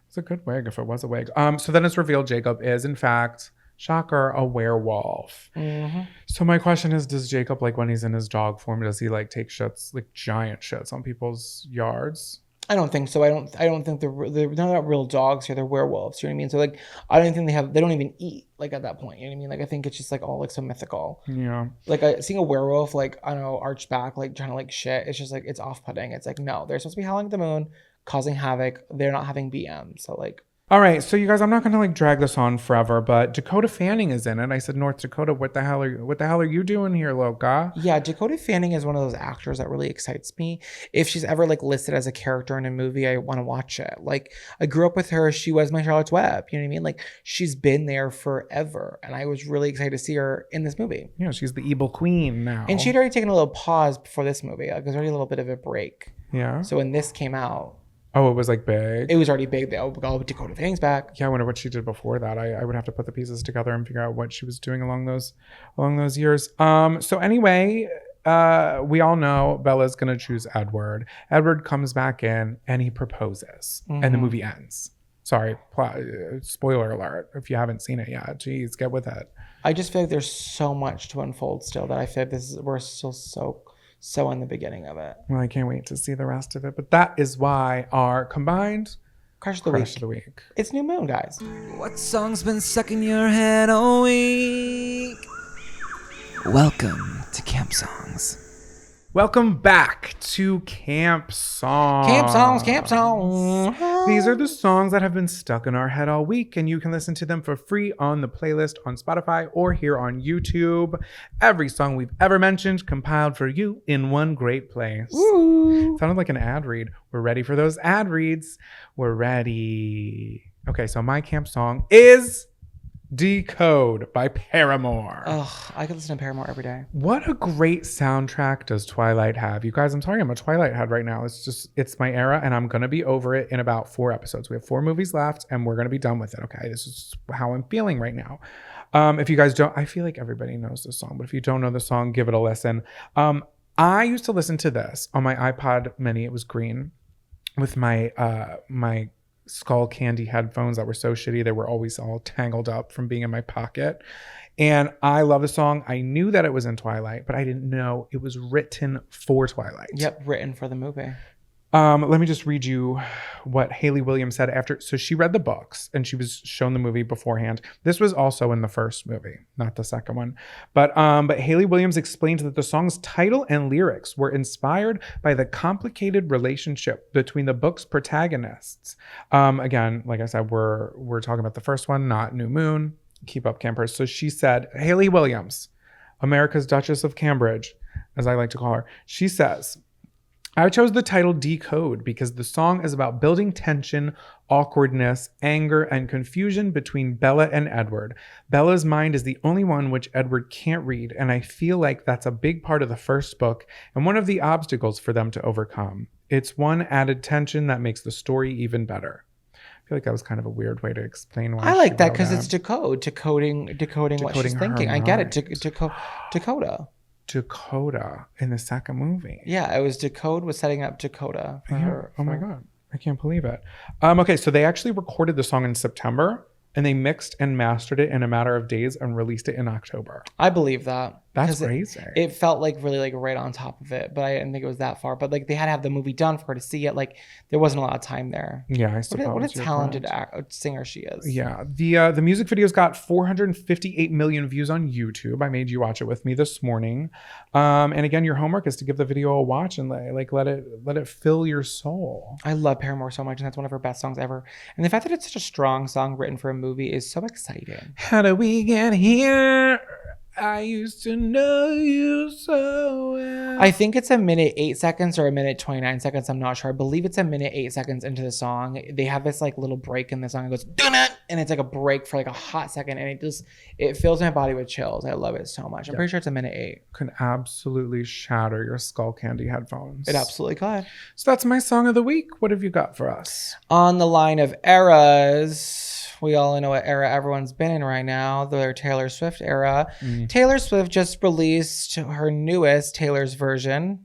It's a good wig if it was a wig. So then it's revealed Jacob is, in fact, shocker, a werewolf. Mm-hmm. So my question is, does Jacob, like when he's in his dog form, does he like take shits, like giant shits on people's yards? I don't think so. I don't think they're not real dogs here. They're werewolves. You know what I mean? So like, I don't think they don't even eat like at that point. You know what I mean? Like I think it's just like all like so mythical. Yeah. Like seeing a werewolf like, I don't know, arch back, like trying to like shit. It's just like, it's off-putting. It's like, no, they're supposed to be howling at the moon, causing havoc. They're not having BM. So like. All right, so you guys, I'm not gonna like drag this on forever, but Dakota Fanning is in it. I said, North Dakota, what the hell are you doing here, loca? Yeah, Dakota Fanning is one of those actors that really excites me. If she's ever like listed as a character in a movie, I want to watch it. Like I grew up with her. She was my Charlotte's Web. You know what I mean? Like she's been there forever. And I was really excited to see her in this movie. Yeah, she's the evil queen now. And she'd already taken a little pause before this movie. Like, it was already a little bit of a break. Yeah. So when this came out, oh, it was like big. it was already big. Oh, Dakota Fanning's back. Yeah, I wonder what she did before that. I would have to put the pieces together and figure out what she was doing along those years. So anyway, we all know Bella's gonna choose Edward. Edward comes back in and he proposes, and the movie ends. Sorry, spoiler alert if you haven't seen it yet. Jeez, get with it. I just feel like there's so much to unfold still that I feel like we're still so in the beginning of it. Well, I can't wait to see the rest of it. But that is why our combined Crush of the Crush of the Week. It's New Moon, guys. What song's been stuck in your head all week? Welcome to Camp Songs. Welcome back to Camp Songs. Camp songs. songs. These are the songs that have been stuck in our head all week, and you can listen to them for free on the playlist on Spotify or here on YouTube. Every song we've ever mentioned compiled for you in one great place. Ooh. Sounded like an ad read. We're ready for those ad reads. We're ready. Okay, so my camp song is Decode by Paramore. Ugh, I could listen to Paramore every day. What a great soundtrack does Twilight have? You guys, I'm sorry, I'm a Twilight head right now. It's my era, and I'm going to be over it in about 4 episodes. We have 4 movies left, and we're going to be done with it, okay? This is how I'm feeling right now. If you guys don't, I feel like everybody knows this song, but if you don't know the song, give it a listen. I used to listen to this on my iPod Mini. It was green with my my Skull Candy headphones that were so shitty. They were always all tangled up from being in my pocket. And I love the song. I knew that it was in Twilight, but I didn't know it was written for Twilight. Yep, written for the movie. Let me just read you what Hayley Williams said after. So she read the books and she was shown the movie beforehand. This was also in the first movie, not the second one. But Hayley Williams explained that the song's title and lyrics were inspired by the complicated relationship between the book's protagonists. Again, like I said, we're talking about the first one, not New Moon. Keep up, campers. So she said, Hayley Williams, America's Duchess of Cambridge, as I like to call her, she says, I chose the title Decode because the song is about building tension, awkwardness, anger, and confusion between Bella and Edward. Bella's mind is the only one which Edward can't read, and I feel like that's a big part of the first book and one of the obstacles for them to overcome. It's one added tension that makes the story even better. I feel like that was kind of a weird way to explain why I like she that wrote because that. it's decoding what she's Decoding her thinking. I get it. mind. Dakota. Dakota in the second movie. Yeah, it was Decode was setting up Dakota. For Yeah. her, Oh my for- God. I can't believe it. Okay, so they actually recorded the song in September and they mixed and mastered it in a matter of days and released it in October. I believe that. That's 'Cause crazy. It felt like really like right on top of it, but I didn't think it was that far. But like they had to have the movie done for her to see it. Like there wasn't a lot of time there. Yeah, I suppose. What a you're talented correct. singer she is. Yeah, the music video's got 458 million views on YouTube. I made you watch it with me this morning. And again, your homework is to give the video a watch and let it fill your soul. I love Paramore so much, and that's one of her best songs ever. And the fact that it's such a strong song written for a movie is so exciting. How do we get here? I used to know you so well. I think it's a minute 8 seconds or a minute 29 seconds. I'm not sure. I believe it's a minute 8 seconds into the song. They have this like little break in the song. It goes, "Dun-dun," and it's like a break for like a hot second. And it fills my body with chills. I love it so much. I'm pretty sure it's a minute 8. Can absolutely shatter your Skull Candy headphones. It absolutely could. So that's my song of the week. What have you got for us? On the line of eras, we all know what era everyone's been in right now, the Taylor Swift era. Taylor Swift just released her newest Taylor's version.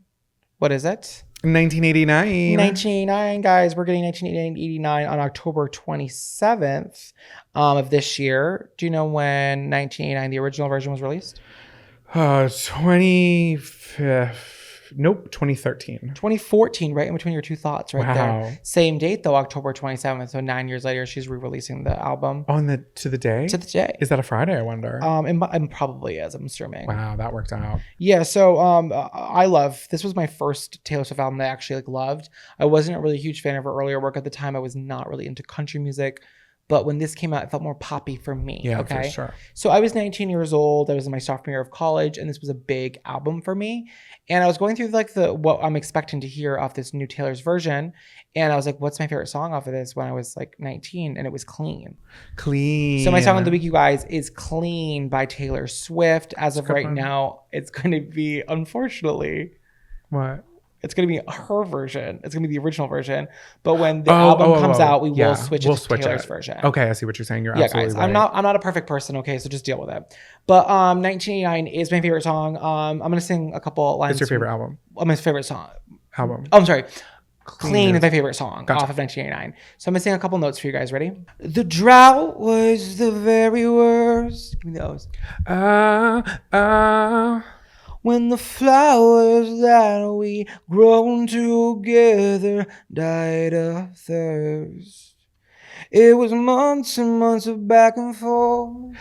What is it? 1989. 1989, guys. We're getting 1989 on October 27th of this year. Do you know when 1989, the original version, was released? 25th. Nope, 2013. 2014, right in between your two thoughts right Wow. there. Same date, though, October 27th. So 9 years later, she's re-releasing the album To the day? to the day. Is that a Friday, I wonder? It probably is, I'm assuming. Wow, that worked out. Yeah, so I love this was my first Taylor Swift album that I actually loved. I wasn't a really huge fan of her earlier work at the time. I was not really into country music, but when this came out, it felt more poppy for me. Yeah, okay, for sure. So I was 19 years old. I was in my sophomore year of college, and this was a big album for me. And I was going through like what I'm expecting to hear off this new Taylor's version, and I was like, "What's my favorite song off of this?" When I was like 19, and it was "Clean." Clean. So my song of the week, you guys, is "Clean" by Taylor Swift. As of Good right one. now, it's going to be, unfortunately, What? it's going to be her version. It's going to be the original version. But when the album comes out, we will switch it to Taylor's version. Okay, I see what you're saying. You're Yeah, absolutely guys, right. I'm not a perfect person, okay? So just deal with it. But 1989 is my favorite song. I'm going to sing a couple lines. What's your favorite album? My favorite song. Album. Oh, I'm sorry. Clean Clean is- is my favorite song Gotcha. off of 1989. So I'm going to sing a couple notes for you guys. Ready? The drought was the very worst. Give me those. When the flowers that we grown together died of thirst. It was months and months of back and forth.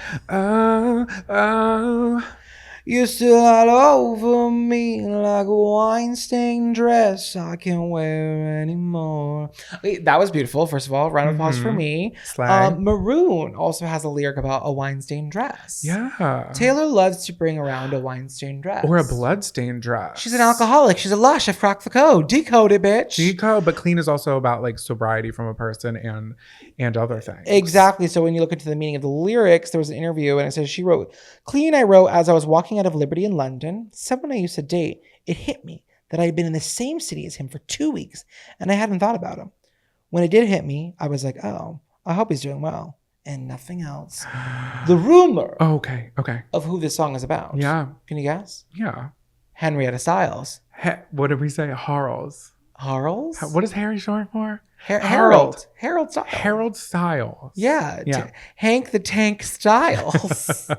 You're still all over me like a wine-stained dress I can't wear anymore. Wait, that was beautiful. First of all, round of applause for me. Slay. Maroon also has a lyric about a wine-stained dress. Yeah. Taylor loves to bring around a wine-stained dress. Or a bloodstained dress. She's an alcoholic. She's a lush. I've cracked the code. Decode it, bitch. Decode, but clean is also about like sobriety from a person and other things. Exactly. So when you look into the meaning of the lyrics, there was an interview and it says she wrote, "Clean, I wrote as I was walking out of Liberty in London. Someone I used to date, it hit me that I had been in the same city as him for 2 weeks and I hadn't thought about him. When it did hit me, I was like, oh, I hope he's doing well." And nothing else. The rumor Okay. of who this song is about. Yeah. Can you guess? Yeah. Henrietta Styles. What did we say? Harles. Harles? What is Harry short for? Harold. Harold Styles. Harold Styles. Yeah. Yeah. Hank the Tank Styles.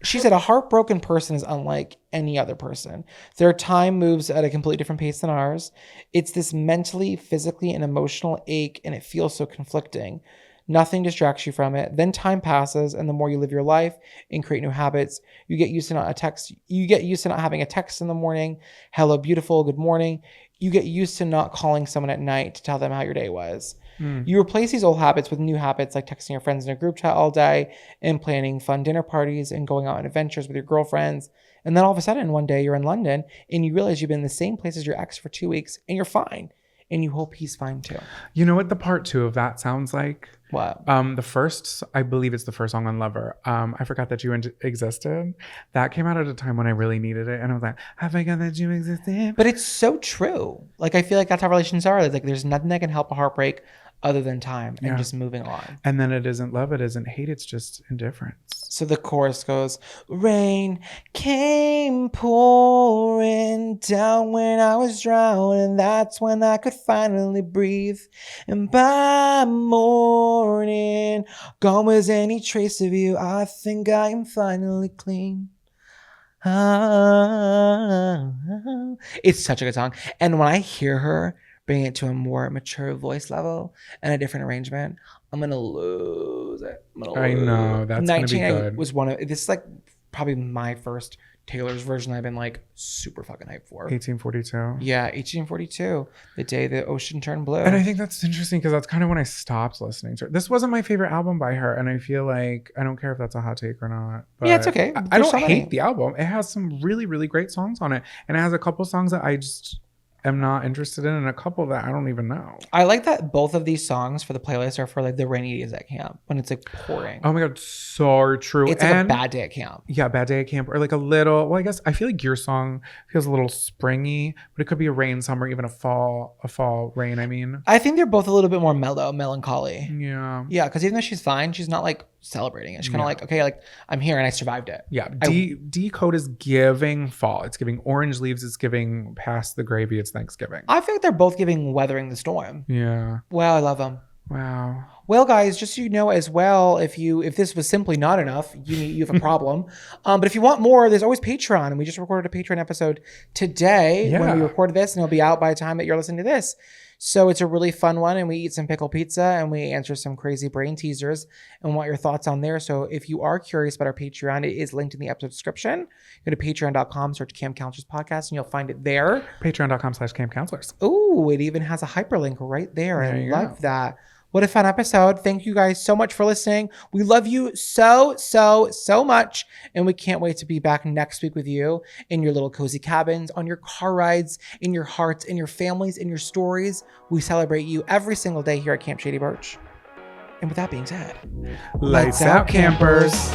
She said a heartbroken person is unlike any other person. Their time moves at a completely different pace than ours. It's this mentally, physically, and emotional ache, and it feels so conflicting. Nothing distracts you from it. Then time passes, and the more you live your life and create new habits, you get used to not having a text in the morning. Hello, beautiful. Good morning. You get used to not calling someone at night to tell them how your day was. You replace these old habits with new habits like texting your friends in a group chat all day and planning fun dinner parties and going out on adventures with your girlfriends. And then all of a sudden, one day you're in London and you realize you've been in the same place as your ex for 2 weeks and you're fine. And you hope he's fine too. You know what the part 2 of that sounds like? What? The first, I believe it's the first song on Lover. I forgot that you existed. That came out at a time when I really needed it. And I was like, I forgot that you existed. But it's so true. Like, I feel like that's how relations are. It's like, there's nothing that can help a heartbreak other than time and just moving on. And then it isn't love, it isn't hate, it's just indifference. So the chorus goes, rain came pouring down when I was drowning. That's when I could finally breathe. And by morning, gone was any trace of you. I think I am finally clean. It's such a good song. And when I hear her bring it to a more mature voice level and a different arrangement, I'm gonna lose it. I know, that's gonna be good. Was one of this is like probably my first Taylor's version I've been like super fucking hyped for. 1842. Yeah, 1842, the day the ocean turned blue. And I think that's interesting because that's kind of when I stopped listening to her. This wasn't my favorite album by her, and I feel like I don't care if that's a hot take or not. But yeah, it's okay. I don't hate the album. It has some really, really great songs on it, and it has a couple songs that I just am not interested in, and a couple that I don't even know. I like that both of these songs for the playlist are for like the rainy days at camp when it's like pouring. Oh my god, so true. It's like a bad day at camp. Yeah, bad day at camp, or like a little. Well, I guess I feel like your song feels a little springy, but it could be a rain summer, even a fall rain. I mean, I think they're both a little bit more mellow, melancholy. Yeah. Yeah, because even though she's fine, she's not like celebrating it. She's kind of like, okay, like I'm here and I survived it. Yeah. Decode is giving fall. It's giving orange leaves. It's giving past the gravy. It's Thanksgiving. I feel like they're both giving weathering the storm. Yeah. Well, I love them. Wow. Well, guys, just so you know as well, if this was simply not enough, you have a problem. But if you want more, there's always Patreon, and we just recorded a Patreon episode today when we recorded this, and it'll be out by the time that you're listening to this. So it's a really fun one, and we eat some pickle pizza, and we answer some crazy brain teasers, and want your thoughts on there. So if you are curious about our Patreon, it is linked in the episode description. Go to patreon.com, search Camp Counselors Podcast, and you'll find it there. Patreon.com/Camp Counselors. Oh, it even has a hyperlink right there. I love that. What a fun episode. Thank you guys so much for listening. We love you so, so, so much. And we can't wait to be back next week with you in your little cozy cabins, on your car rides, in your hearts, in your families, in your stories. We celebrate you every single day here at Camp Shady Birch. And with that being said, Lights out, campers.